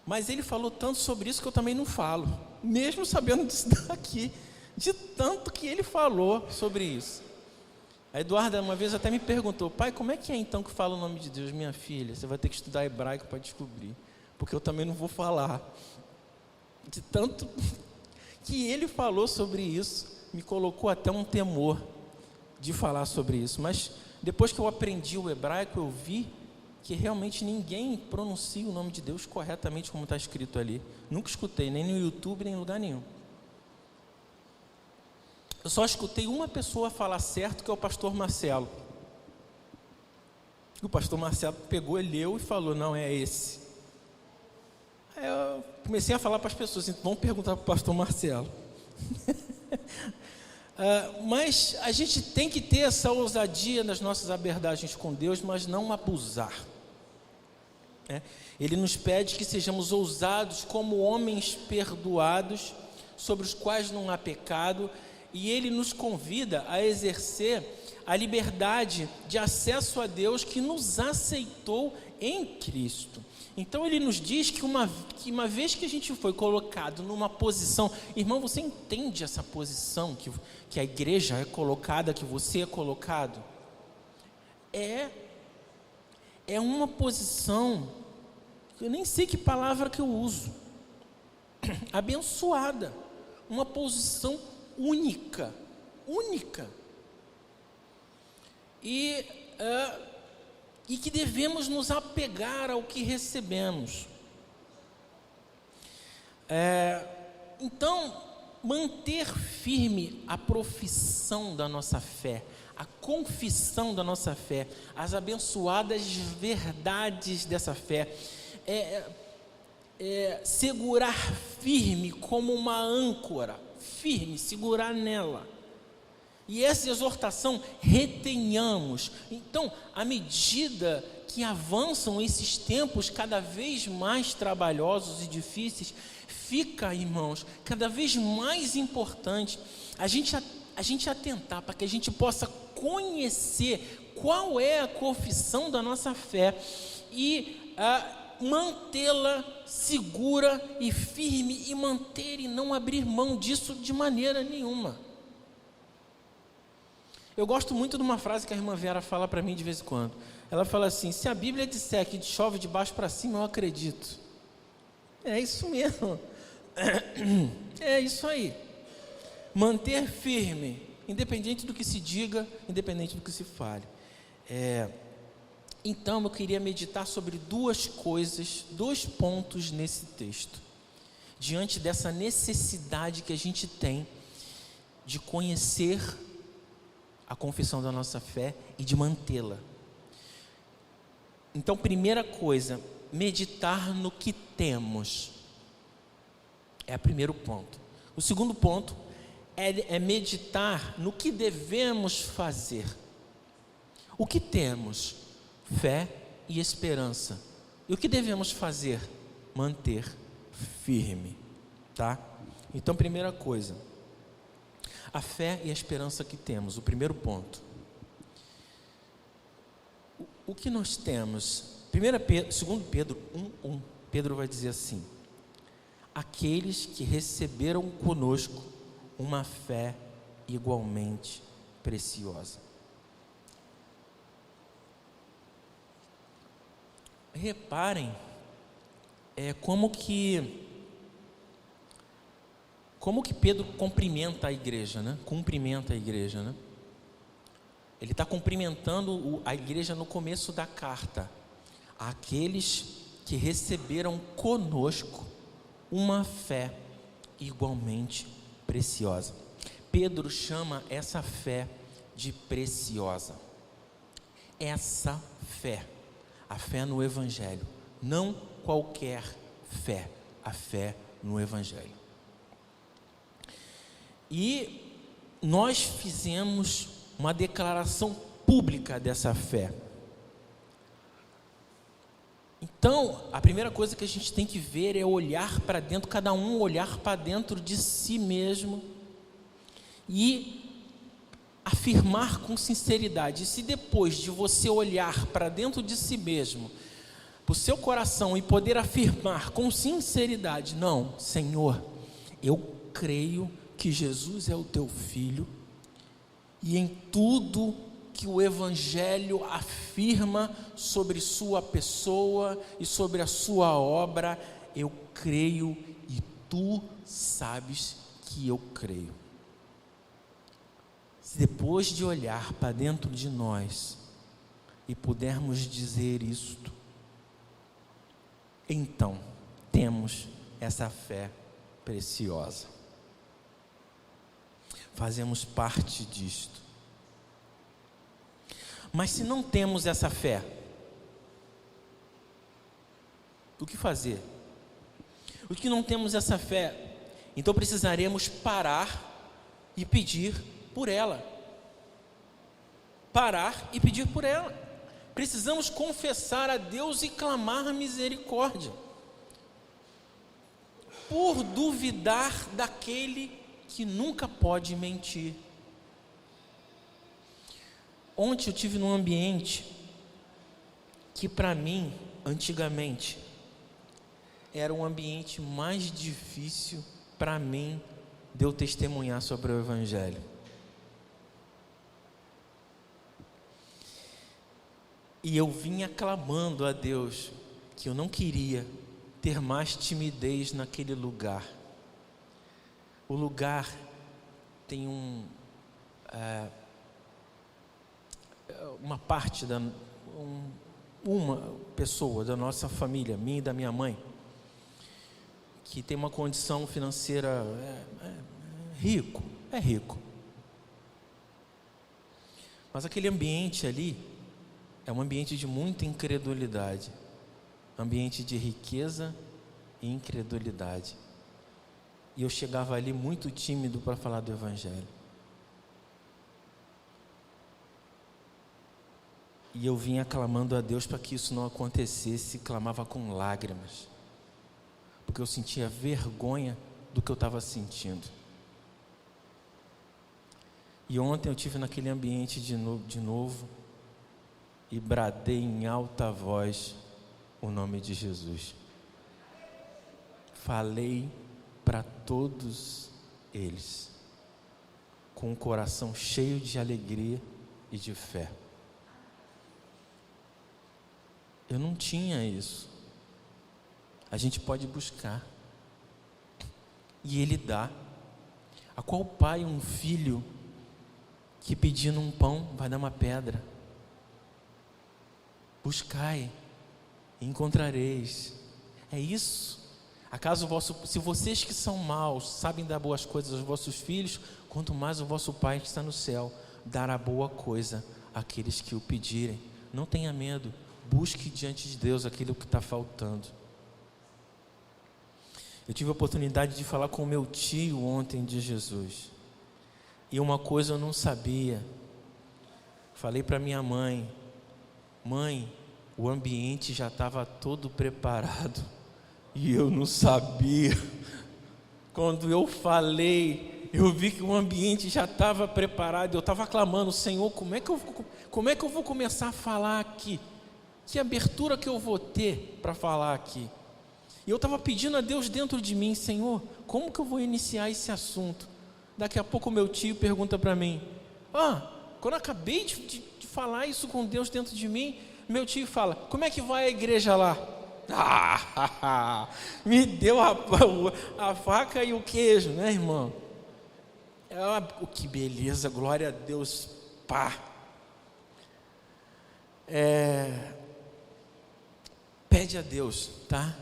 Mas ele falou tanto sobre isso que eu também não falo, mesmo sabendo disso daqui, de tanto que ele falou sobre isso. A Eduarda uma vez até me perguntou: pai, como é que é então que fala o nome de Deus? Minha filha, você vai ter que estudar hebraico para descobrir, porque eu também não vou falar. De tanto que ele falou sobre isso, me colocou até um temor de falar sobre isso. Mas depois que eu aprendi o hebraico, eu vi que realmente ninguém pronuncia o nome de Deus corretamente como está escrito ali. Nunca escutei, nem no YouTube, nem em lugar nenhum. Eu só escutei uma pessoa falar certo, que é o pastor Marcelo. O pastor Marcelo pegou, leu e falou: não, é esse. Aí eu comecei a falar para as pessoas: então, vamos perguntar para o pastor Marcelo. Mas a gente tem que ter essa ousadia nas nossas abordagens com Deus, mas não abusar. Ele nos pede que sejamos ousados como homens perdoados, sobre os quais não há pecado, e Ele nos convida a exercer a liberdade de acesso a Deus, que nos aceitou em Cristo. Então ele nos diz que uma vez que a gente foi colocado numa posição, irmão, você entende essa posição que a igreja é colocada, que você é colocado? É uma posição, eu nem sei que palavra que eu uso, abençoada, uma posição única, e que devemos nos apegar ao que recebemos. Então, manter firme a profissão da nossa fé, a confissão da nossa fé, as abençoadas verdades dessa fé, segurar firme como uma âncora, firme, segurar nela. E essa exortação, retenhamos. Então, à medida que avançam esses tempos cada vez mais trabalhosos e difíceis, fica, irmãos, cada vez mais importante a gente atentar para que a gente possa conhecer qual é a confissão da nossa fé e mantê-la segura e firme, e manter e não abrir mão disso de maneira nenhuma. Eu gosto muito de uma frase que a irmã Vera fala para mim de vez em quando. Ela fala assim: se a Bíblia disser que chove de baixo para cima, eu acredito. É isso mesmo. É isso aí. Manter firme, independente do que se diga, independente do que se fale. Então eu queria meditar sobre duas coisas, 2 pontos nesse texto, diante dessa necessidade que a gente tem de conhecer a confissão da nossa fé e de mantê-la. Então, primeira coisa, meditar no que temos. É o primeiro ponto. O segundo ponto é meditar no que devemos fazer. O que temos? Fé e esperança. E o que devemos fazer? Manter firme, tá? Então, primeira coisa, a fé e a esperança que temos, o primeiro ponto. O que nós temos? 2 Pedro 1:1, Pedro vai dizer assim: aqueles que receberam conosco uma fé igualmente preciosa. Reparem, como que Pedro cumprimenta a igreja, né? Ele está cumprimentando a igreja no começo da carta. Aqueles que receberam conosco uma fé igualmente preciosa. Pedro chama essa fé de preciosa. Essa fé, a fé no Evangelho, não qualquer fé, a fé no Evangelho. E nós fizemos uma declaração pública dessa fé. Então, a primeira coisa que a gente tem que ver é olhar para dentro, cada um olhar para dentro de si mesmo e afirmar com sinceridade. E se depois de você olhar para dentro de si mesmo, para o seu coração, e poder afirmar com sinceridade: não, Senhor, eu creio que Jesus é o teu Filho, e em tudo que o Evangelho afirma sobre sua pessoa e sobre a sua obra, eu creio, e tu sabes que eu creio. Se depois de olhar para dentro de nós e pudermos dizer isto, então temos essa fé preciosa. Fazemos parte disto. Mas se não temos essa fé, o que fazer? O que não temos essa fé, então precisaremos parar e pedir por ela. Parar e pedir por ela. Precisamos confessar a Deus e clamar a misericórdia, por duvidar daquele que nunca pode mentir. Ontem eu tive num ambiente que para mim antigamente, era o ambiente mais difícil para mim de eu testemunhar sobre o Evangelho. E eu vinha clamando a Deus que eu não queria ter mais timidez naquele lugar. O lugar tem uma parte uma pessoa da nossa família, minha e da minha mãe, que tem uma condição financeira rico. Mas aquele ambiente ali é um ambiente de muita incredulidade, ambiente de riqueza e incredulidade. E eu chegava ali muito tímido para falar do Evangelho. E eu vinha clamando a Deus para que isso não acontecesse, clamava com lágrimas, porque eu sentia vergonha do que eu estava sentindo. E ontem eu estive naquele ambiente de novo e bradei em alta voz o nome de Jesus. Falei para todos eles, com o coração cheio de alegria e de fé. Eu não tinha isso. A gente pode buscar, e Ele dá. A qual pai um filho que pedindo um pão vai dar uma pedra? Buscai, e encontrareis. É isso. Acaso se vocês que são maus sabem dar boas coisas aos vossos filhos, quanto mais o vosso Pai que está no céu dará boa coisa àqueles que o pedirem. Não tenha medo, busque diante de Deus aquilo que está faltando. Eu tive a oportunidade de falar com o meu tio ontem de Jesus, e uma coisa eu não sabia. Falei para minha mãe: mãe, o ambiente já estava todo preparado, e eu não sabia. Quando eu falei, eu vi que o ambiente já estava preparado. Eu estava clamando: Senhor, como é que eu vou começar a falar aqui? Que abertura que eu vou ter para falar aqui? E eu estava pedindo a Deus dentro de mim: Senhor, como que eu vou iniciar esse assunto? Daqui a pouco o meu tio pergunta para mim: quando eu acabei de falar isso com Deus dentro de mim, meu tio fala: como é que vai a igreja lá? Me deu a faca e o queijo, né, irmão? Que beleza, glória a Deus, pá. Pede a Deus, tá?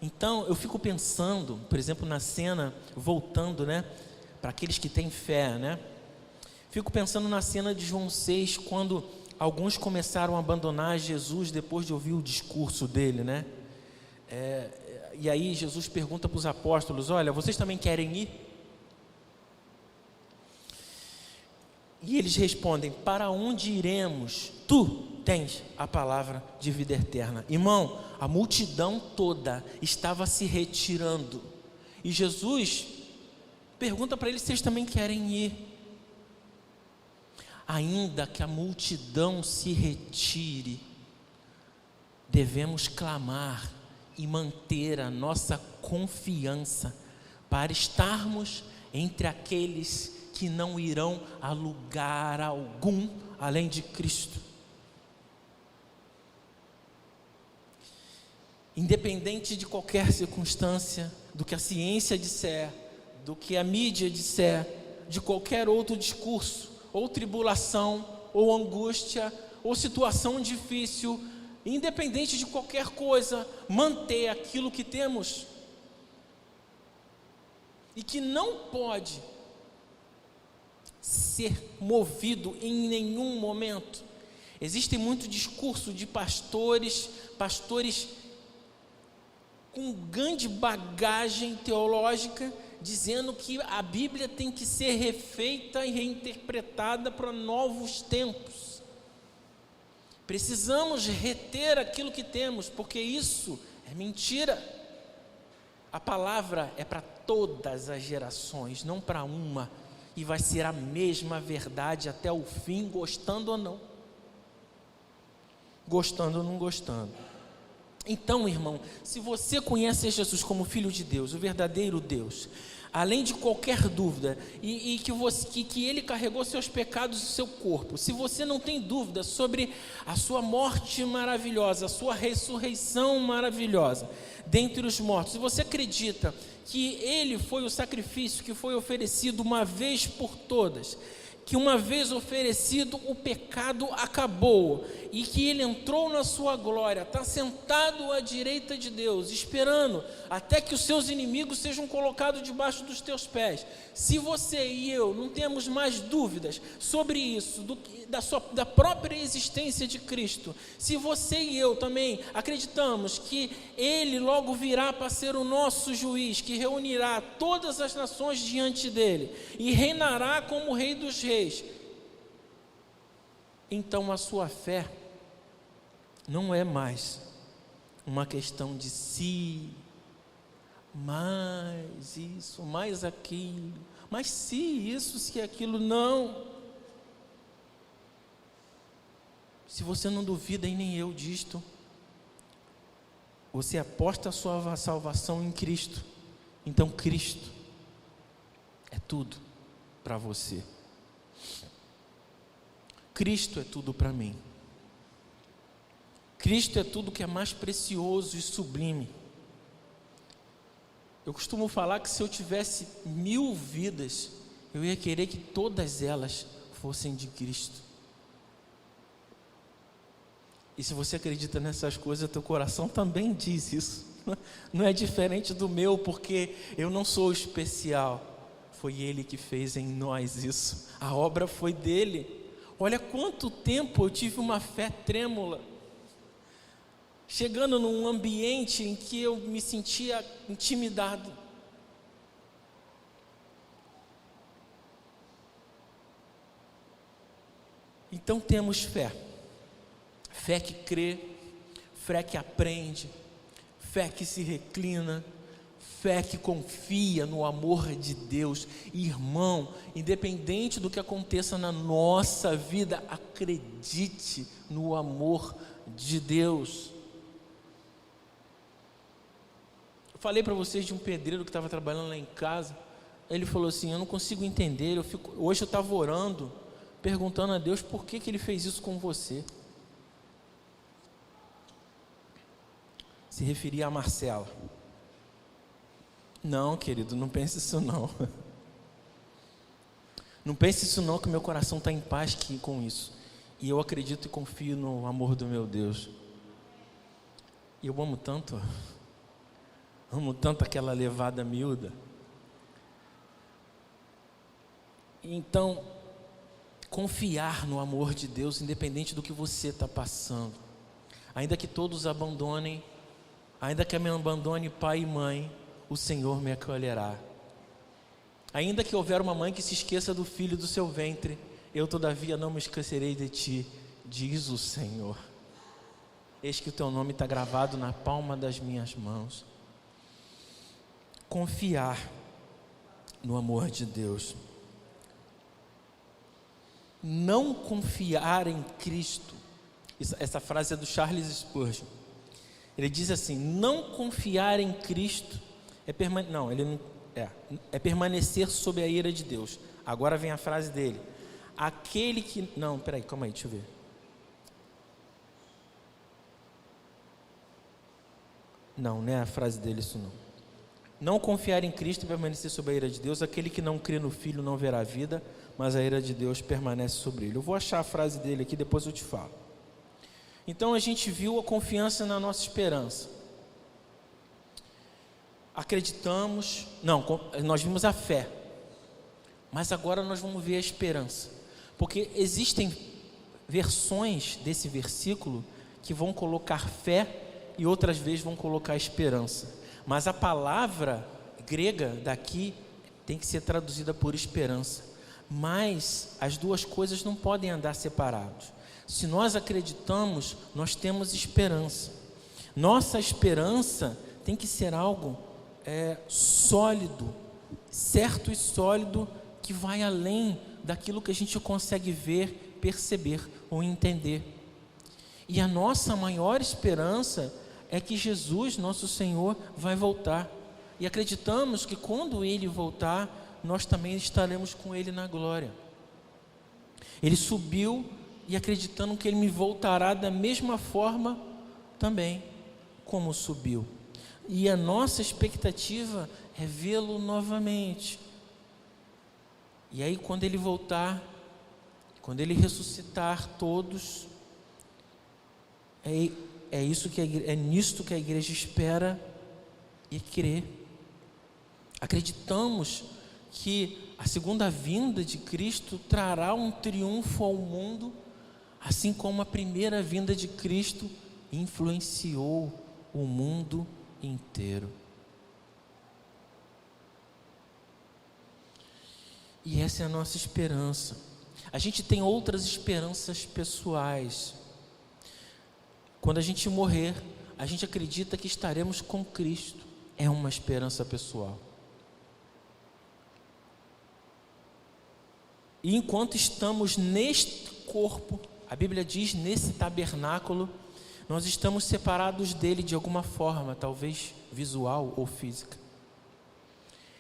Então eu fico pensando, por exemplo, na cena, voltando, né, para aqueles que têm fé, né? Fico pensando na cena de João 6, quando alguns começaram a abandonar Jesus depois de ouvir o discurso dele, né? E aí Jesus pergunta para os apóstolos: olha, vocês também querem ir? E eles respondem: para onde iremos? Tu tens a palavra de vida eterna. Irmão, a multidão toda estava se retirando, e Jesus pergunta para eles se eles também querem ir. Ainda que a multidão se retire, devemos clamar e manter a nossa confiança para estarmos entre aqueles que não irão a lugar algum além de Cristo. Independente de qualquer circunstância, do que a ciência disser, do que a mídia disser, de qualquer outro discurso, ou tribulação, ou angústia, ou situação difícil, independente de qualquer coisa, manter aquilo que temos, e que não pode ser movido em nenhum momento. Existe muito discurso de pastores com grande bagagem teológica, dizendo que a Bíblia tem que ser refeita e reinterpretada para novos tempos. Precisamos reter aquilo que temos, porque isso é mentira. A palavra é para todas as gerações, não para uma, e vai ser a mesma verdade até o fim, gostando ou não, gostando ou não gostando. Então, irmão, se você conhece Jesus como Filho de Deus, o verdadeiro Deus, além de qualquer dúvida, e que Ele carregou seus pecados no seu corpo, se você não tem dúvida sobre a sua morte maravilhosa, a sua ressurreição maravilhosa dentre os mortos, se você acredita que Ele foi o sacrifício que foi oferecido uma vez por todas, que uma vez oferecido o pecado acabou, e que Ele entrou na sua glória, está sentado à direita de Deus, esperando até que os seus inimigos sejam colocados debaixo dos teus pés. Se você e eu não temos mais dúvidas sobre isso, da própria existência de Cristo, se você e eu também acreditamos que Ele logo virá para ser o nosso juiz, que reunirá todas as nações diante dEle, e reinará como Rei dos Reis, então a sua fé não é mais uma questão de si, mais isso, mais aquilo, mas se isso, se aquilo, não. Se você não duvida e nem eu disto, você aposta a sua salvação em Cristo, então Cristo é tudo para você. Cristo é tudo para mim. Cristo é tudo que é mais precioso e sublime. Eu costumo falar que se eu tivesse 1000 vidas, eu ia querer que todas elas fossem de Cristo. E se você acredita nessas coisas, teu coração também diz isso. Não é diferente do meu, porque eu não sou especial. Foi Ele que fez em nós isso. A obra foi dele. Olha quanto tempo eu tive uma fé trêmula, chegando num ambiente em que eu me sentia intimidado. Então temos fé. Fé que crê, fé que aprende, fé que se reclina, fé que confia no amor de Deus. Irmão, independente do que aconteça na nossa vida, acredite no amor de Deus. Eu falei para vocês de um pedreiro que estava trabalhando lá em casa. Ele falou assim: eu não consigo entender, hoje eu estava orando, perguntando a Deus por que Ele fez isso com você. Se referia a Marcela. Não, querido, não pense isso não. Não pense isso não, que meu coração está em paz com isso. E eu acredito e confio no amor do meu Deus. E eu amo tanto aquela levada miúda. Então, confiar no amor de Deus, independente do que você está passando. Ainda que todos abandonem, ainda que me abandone pai e mãe, o Senhor me acolherá. Ainda que houver uma mãe que se esqueça do filho do seu ventre, eu todavia não me esquecerei de ti, diz o Senhor. Eis que o teu nome está gravado na palma das minhas mãos. Confiar no amor de Deus. Não confiar em Cristo. Essa frase é do Charles Spurgeon. Ele diz assim: não confiar em Cristo é permanecer sob a ira de Deus. Agora vem a frase dele: aquele que... Não, peraí, calma aí, deixa eu ver. Não é a frase dele isso não. Não confiar em Cristo e permanecer sob a ira de Deus. Aquele que não crê no Filho não verá a vida, mas a ira de Deus permanece sobre ele. Eu vou achar a frase dele aqui, depois eu te falo. Então a gente viu a confiança na nossa esperança. Acreditamos, nós vimos a fé, mas agora nós vamos ver a esperança, porque existem versões desse versículo que vão colocar fé e outras vezes vão colocar esperança, mas a palavra grega daqui tem que ser traduzida por esperança, mas as duas coisas não podem andar separados. Se nós acreditamos, nós temos esperança. Nossa esperança tem que ser algo sólido, certo e sólido, que vai além daquilo que a gente consegue ver, perceber ou entender. E a nossa maior esperança é que Jesus, nosso Senhor, vai voltar. E acreditamos que quando Ele voltar, nós também estaremos com Ele na glória. Ele subiu e acreditando que Ele me voltará da mesma forma também, como subiu. E a nossa expectativa é vê-lo novamente. E aí quando Ele voltar, quando Ele ressuscitar todos, é nisto que a igreja espera e crê. Acreditamos que a segunda vinda de Cristo trará um triunfo ao mundo, assim como a primeira vinda de Cristo influenciou o mundo inteiro. E essa é a nossa esperança. A gente tem outras esperanças pessoais. Quando a gente morrer, a gente acredita que estaremos com Cristo. É uma esperança pessoal. E enquanto estamos neste corpo, a Bíblia diz, nesse tabernáculo, nós estamos separados dele de alguma forma, talvez visual ou física.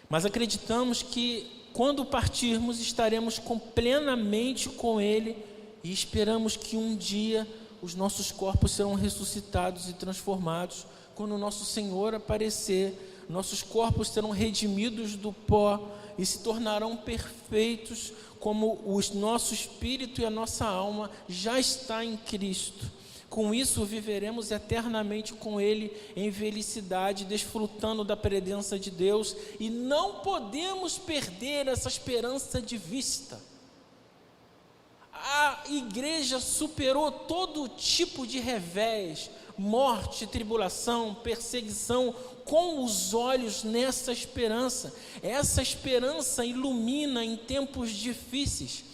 Mas acreditamos que quando partirmos estaremos plenamente com ele e esperamos que um dia os nossos corpos serão ressuscitados e transformados. Quando o nosso Senhor aparecer, nossos corpos serão redimidos do pó e se tornarão perfeitos, como o nosso espírito e a nossa alma já está em Cristo. Com isso viveremos eternamente com Ele em felicidade, desfrutando da presença de Deus, e não podemos perder essa esperança de vista. A igreja superou todo tipo de revés, morte, tribulação, perseguição, com os olhos nessa esperança. Essa esperança ilumina em tempos difíceis,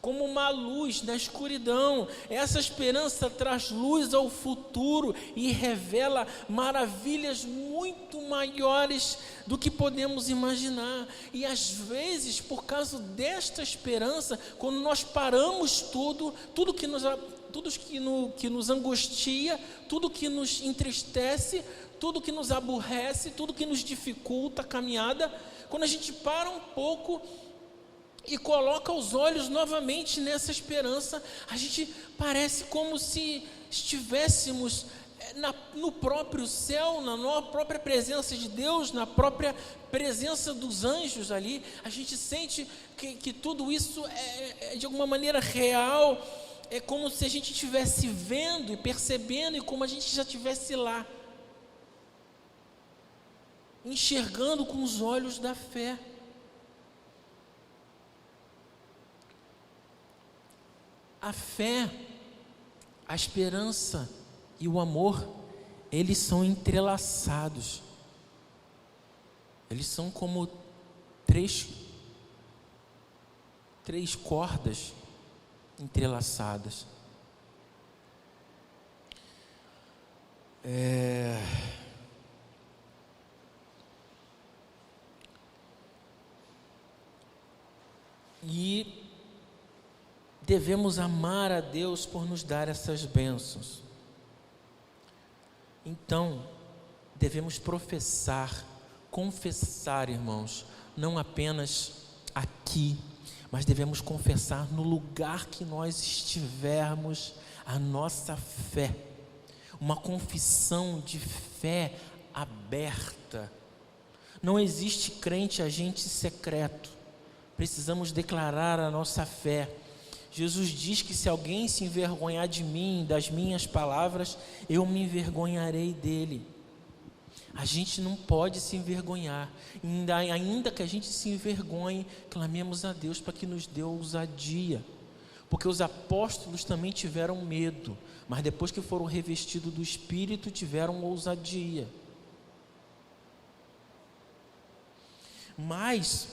como uma luz na escuridão. Essa esperança traz luz ao futuro e revela maravilhas muito maiores do que podemos imaginar. E às vezes, por causa desta esperança, quando nós paramos tudo que nos angustia, tudo que nos entristece, tudo que nos aborrece, tudo que nos dificulta a caminhada, quando a gente para um pouco e coloca os olhos novamente nessa esperança, a gente parece como se estivéssemos no próprio céu, na própria presença de Deus, na própria presença dos anjos ali. A gente sente que tudo isso é de alguma maneira real, é como se a gente estivesse vendo e percebendo, e como a gente já estivesse lá, enxergando com os olhos da fé. A fé, a esperança e o amor, eles são entrelaçados. Eles são como três cordas entrelaçadas. E devemos amar a Deus por nos dar essas bênçãos. Então, devemos confessar, irmãos, não apenas aqui, mas devemos confessar no lugar que nós estivermos a nossa fé. Uma confissão de fé aberta. Não existe crente agente secreto. Precisamos declarar a nossa fé. Jesus diz que se alguém se envergonhar de mim, das minhas palavras, eu me envergonharei dele. A gente não pode se envergonhar. Ainda que a gente se envergonhe, clamemos a Deus para que nos dê ousadia. Porque os apóstolos também tiveram medo, mas depois que foram revestidos do Espírito, tiveram ousadia. Mas,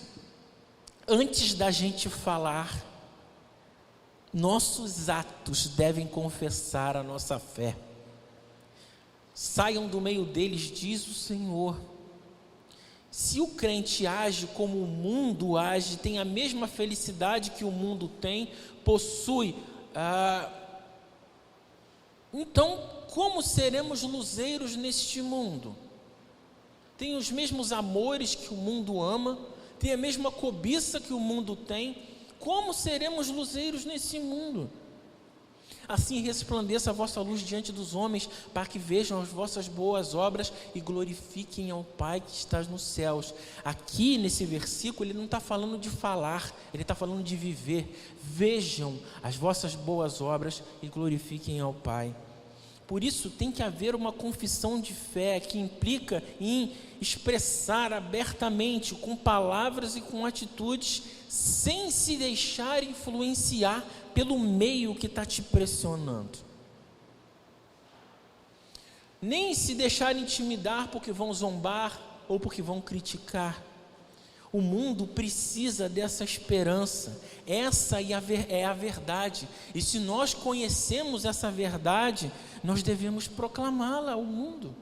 antes da gente falar, nossos atos devem confessar a nossa fé. Saiam do meio deles, diz o Senhor. Se o crente age como o mundo age, tem a mesma felicidade que o mundo tem, possui Então, como seremos luzeiros neste mundo? Tem os mesmos amores que o mundo ama, tem a mesma cobiça que o mundo tem. Como seremos luzeiros nesse mundo? Assim resplandeça a vossa luz diante dos homens, para que vejam as vossas boas obras e glorifiquem ao Pai que está nos céus. Aqui nesse versículo ele não está falando de falar, ele está falando de viver. Vejam as vossas boas obras e glorifiquem ao Pai. Por isso tem que haver uma confissão de fé que implica em expressar abertamente, com palavras e com atitudes, sem se deixar influenciar pelo meio que está te pressionando. Nem se deixar intimidar porque vão zombar ou porque vão criticar. O mundo precisa dessa esperança. Essa é a verdade. E se nós conhecemos essa verdade, nós devemos proclamá-la ao mundo.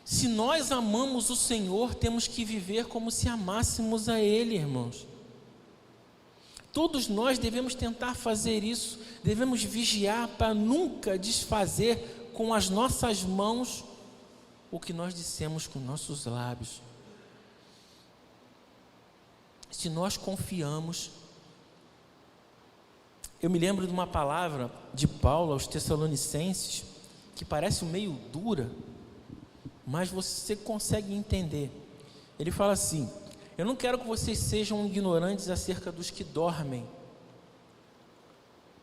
Se nós amamos o Senhor, temos que viver como se amássemos a Ele, irmãos. Todos nós devemos tentar fazer isso. Devemos vigiar para nunca desfazer com as nossas mãos o que nós dissemos com nossos lábios. Se nós confiamos, eu me lembro de uma palavra de Paulo aos Tessalonicenses, que parece meio dura, mas você consegue entender. Ele fala assim: eu não quero que vocês sejam ignorantes acerca dos que dormem,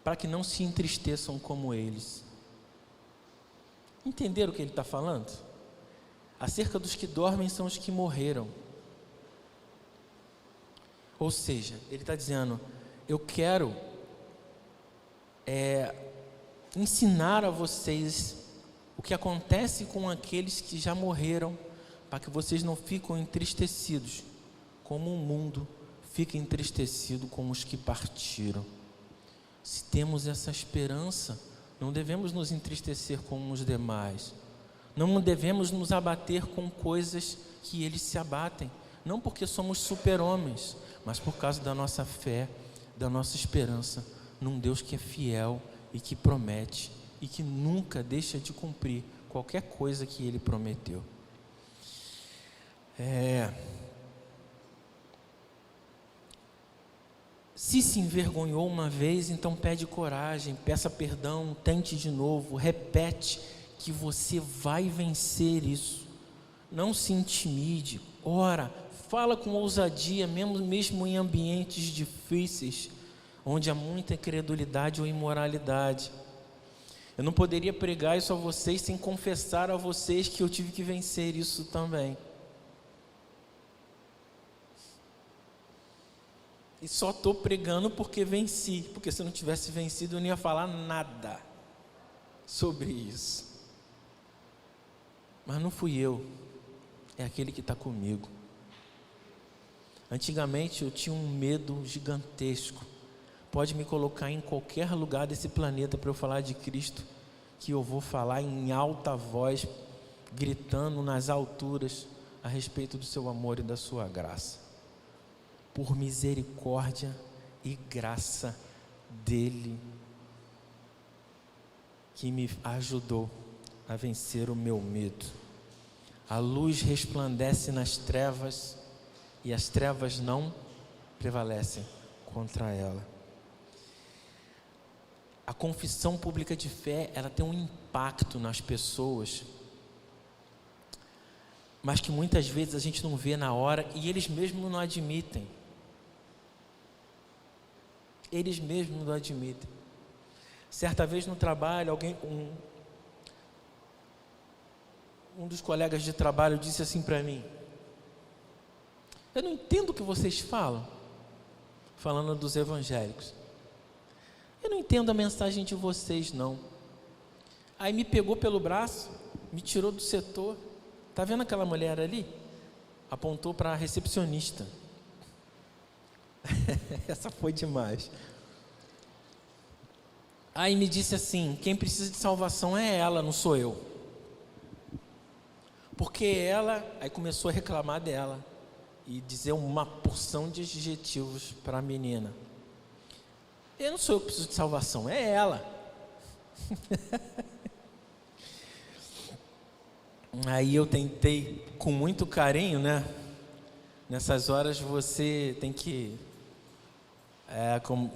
para que não se entristeçam como eles. Entenderam o que ele está falando? Acerca dos que dormem são os que morreram. Ou seja, ele está dizendo: eu quero ensinar a vocês o que acontece com aqueles que já morreram, para que vocês não fiquem entristecidos, como o mundo fica entristecido com os que partiram. Se temos essa esperança, não devemos nos entristecer como os demais. Não devemos nos abater com coisas que eles se abatem, não porque somos super-homens, mas por causa da nossa fé, da nossa esperança num Deus que é fiel e que promete e que nunca deixa de cumprir qualquer coisa que Ele prometeu. Se se envergonhou uma vez, então pede coragem, peça perdão, tente de novo, repete que você vai vencer isso. Não se intimide, ora, fala com ousadia, mesmo em ambientes difíceis, onde há muita incredulidade ou imoralidade. Eu não poderia pregar isso a vocês sem confessar a vocês que eu tive que vencer isso também. E só estou pregando porque venci, porque se eu não tivesse vencido eu não ia falar nada sobre isso. Mas não fui eu, é aquele que está comigo. Antigamente eu tinha um medo gigantesco. Pode me colocar em qualquer lugar desse planeta para eu falar de Cristo, que eu vou falar em alta voz, gritando nas alturas a respeito do seu amor e da sua graça. Por misericórdia e graça dele, que me ajudou a vencer o meu medo. A luz resplandece nas trevas e as trevas não prevalecem contra ela. A confissão pública de fé, ela tem um impacto nas pessoas, mas que muitas vezes a gente não vê na hora e eles mesmos não admitem. Eles mesmos não admitem. Certa vez no trabalho, um dos colegas de trabalho disse assim para mim: eu não entendo o que vocês falam, falando dos evangélicos. Eu não entendo a mensagem de vocês, não. Aí me pegou pelo braço, me tirou do setor. Está vendo aquela mulher ali? Apontou para a recepcionista. Essa foi demais. Aí me disse assim: quem precisa de salvação é ela, não sou eu. Porque ela, aí começou a reclamar dela e dizer uma porção de adjetivos para a menina. Eu não sou eu que preciso de salvação, é ela. Aí eu tentei com muito carinho, né? Nessas horas você tem que, como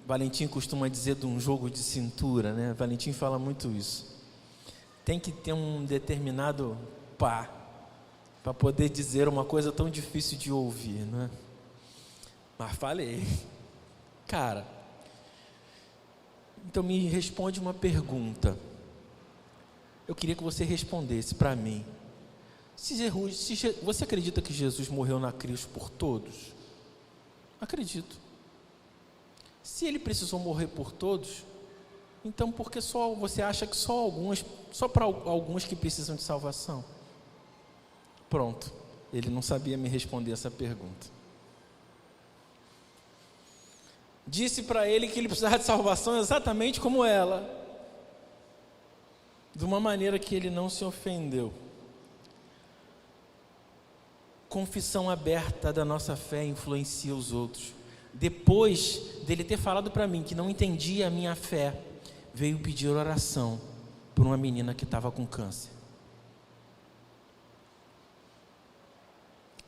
Valentim costuma dizer, de um jogo de cintura, né? Valentim fala muito isso. Tem que ter um determinado pá para poder dizer uma coisa tão difícil de ouvir, né? Mas falei, cara. Então me responde uma pergunta. Eu queria que você respondesse para mim. Você acredita que Jesus morreu na cruz por todos? Acredito. Se ele precisou morrer por todos, então por que você acha que só para alguns que precisam de salvação? Pronto, ele não sabia me responder essa pergunta. Disse para ele que ele precisava de salvação exatamente como ela, de uma maneira que ele não se ofendeu. Confissão aberta da nossa fé influencia os outros. Depois dele ter falado para mim que não entendia a minha fé, veio pedir oração por uma menina que estava com câncer.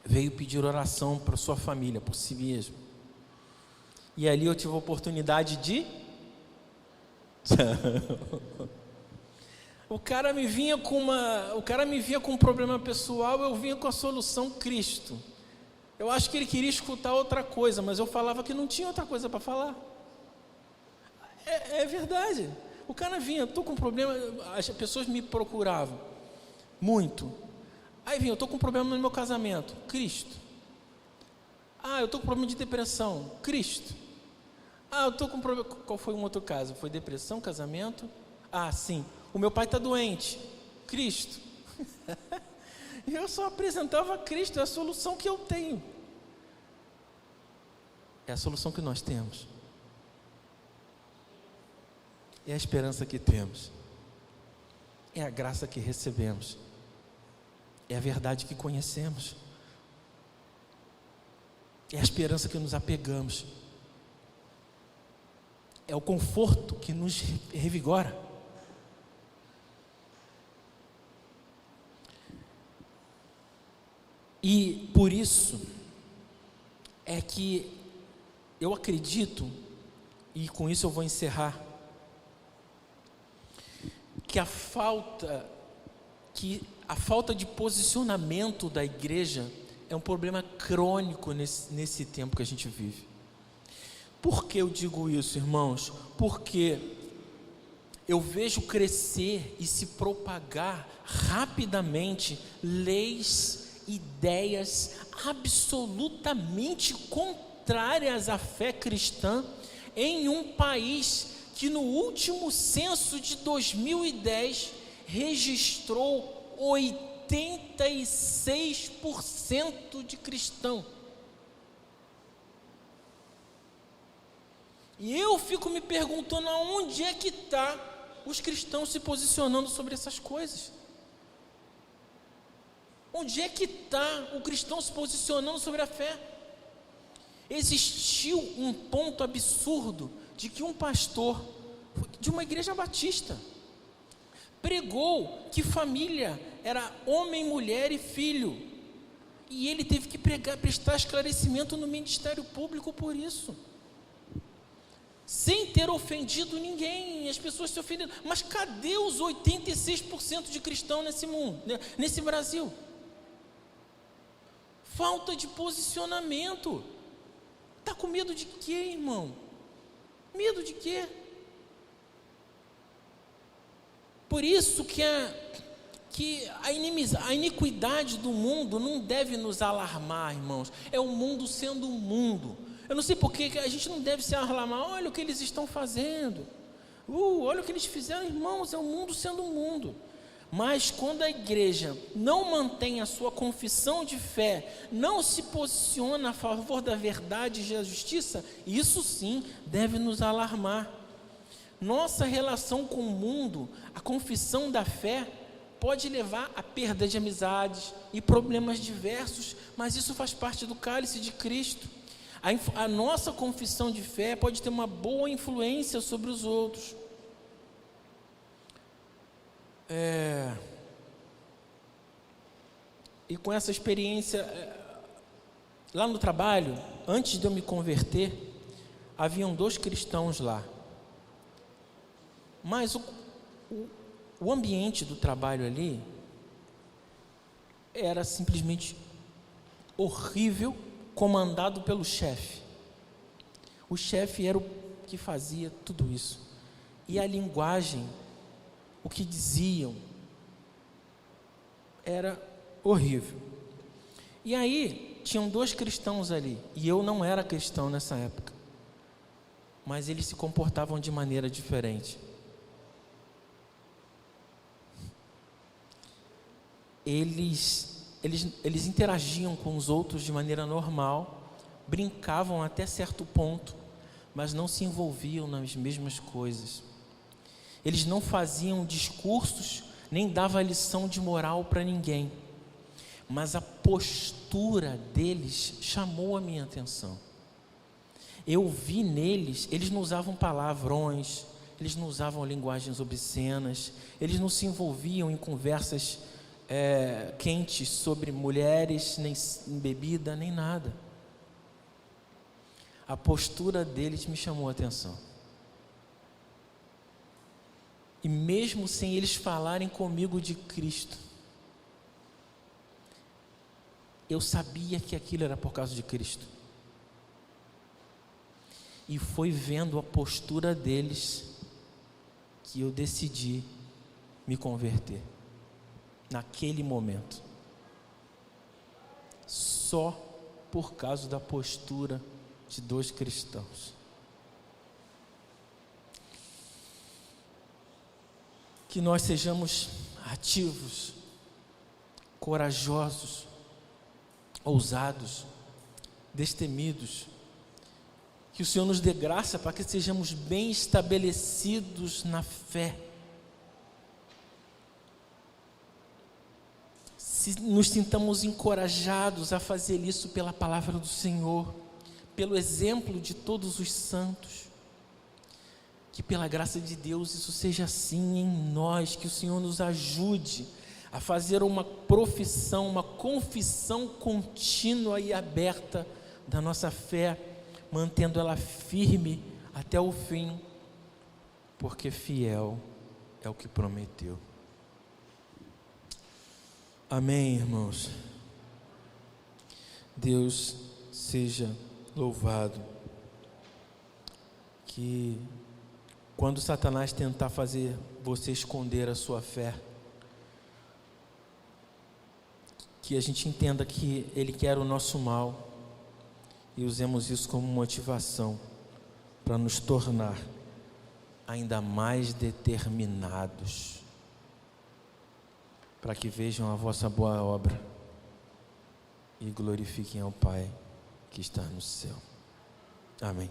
Veio pedir oração para sua família, por si mesmo. E ali eu tive a oportunidade de... O cara me vinha com um problema pessoal, eu vinha com a solução Cristo. Eu acho que ele queria escutar outra coisa, mas eu falava que não tinha outra coisa para falar. É verdade. O cara vinha, estou com problema, as pessoas me procuravam muito. Aí vinha, eu estou com problema no meu casamento, Cristo. Eu estou com problema de depressão, Cristo. Eu estou com problema, qual foi um outro caso? Foi depressão, casamento? Sim, o meu pai está doente, Cristo. E eu só apresentava Cristo, é a solução que eu tenho. É a solução que nós temos. É a esperança que temos. É a graça que recebemos. É a verdade que conhecemos. É a esperança que nos apegamos. É o conforto que nos revigora. E por isso é que eu acredito, e com isso eu vou encerrar, que a falta de posicionamento da igreja é um problema crônico nesse tempo que a gente vive. Por que eu digo isso, irmãos? Porque eu vejo crescer e se propagar rapidamente leis, ideias absolutamente contrárias à fé cristã em um país que no último censo de 2010 registrou 86% de cristão. E eu fico me perguntando aonde é que está os cristãos se posicionando sobre essas coisas. Onde é que está o cristão se posicionando sobre a fé? Existiu um ponto absurdo de que um pastor de uma igreja batista pregou que família era homem, mulher e filho. E ele teve que prestar esclarecimento no Ministério Público por isso. Sem ter ofendido ninguém, as pessoas se ofenderam. Mas cadê os 86% de cristãos nesse mundo, nesse Brasil? Falta de posicionamento. Está com medo de quê, irmão? Medo de quê? Por isso que a iniquidade do mundo não deve nos alarmar, irmãos. É o mundo sendo o mundo. Eu não sei por que a gente não deve se alarmar. Olha o que eles estão fazendo. Olha o que eles fizeram, irmãos. É o mundo sendo o mundo. Mas quando a igreja não mantém a sua confissão de fé, não se posiciona a favor da verdade e da justiça, isso sim deve nos alarmar. Nossa relação com o mundo, a confissão da fé, pode levar à perda de amizades e problemas diversos, mas isso faz parte do cálice de Cristo. A nossa confissão de fé pode ter uma boa influência sobre os outros. E com essa experiência, lá no trabalho, antes de eu me converter, haviam 2 cristãos lá. Mas o ambiente do trabalho ali era simplesmente horrível, comandado pelo chefe. O chefe era o que fazia tudo isso. E a linguagem, o que diziam, era horrível. E aí, tinham 2 cristãos ali, e eu não era cristão nessa época, mas eles se comportavam de maneira diferente. Eles interagiam com os outros de maneira normal, brincavam até certo ponto, mas não se envolviam nas mesmas coisas. Eles não faziam discursos, nem davam lição de moral para ninguém, mas a postura deles chamou a minha atenção. Eu vi neles, eles não usavam palavrões, eles não usavam linguagens obscenas, eles não se envolviam em conversas quentes sobre mulheres, nem bebida, nem nada. A postura deles me chamou a atenção. E mesmo sem eles falarem comigo de Cristo, eu sabia que aquilo era por causa de Cristo. E foi vendo a postura deles que eu decidi me converter. Naquele momento. Só por causa da postura de 2 cristãos. Que nós sejamos ativos, corajosos, ousados, destemidos. Que o Senhor nos dê graça para que sejamos bem estabelecidos na fé. Nos sintamos encorajados a fazer isso pela palavra do Senhor, pelo exemplo de todos os santos. Que pela graça de Deus isso seja assim em nós, que o Senhor nos ajude a fazer uma profissão, uma confissão contínua e aberta da nossa fé, mantendo ela firme até o fim, porque fiel é o que prometeu. Amém, irmãos. Deus seja louvado. Que quando Satanás tentar fazer você esconder a sua fé, que a gente entenda que ele quer o nosso mal e usemos isso como motivação para nos tornar ainda mais determinados, para que vejam a vossa boa obra e glorifiquem ao Pai que está no céu. Amém.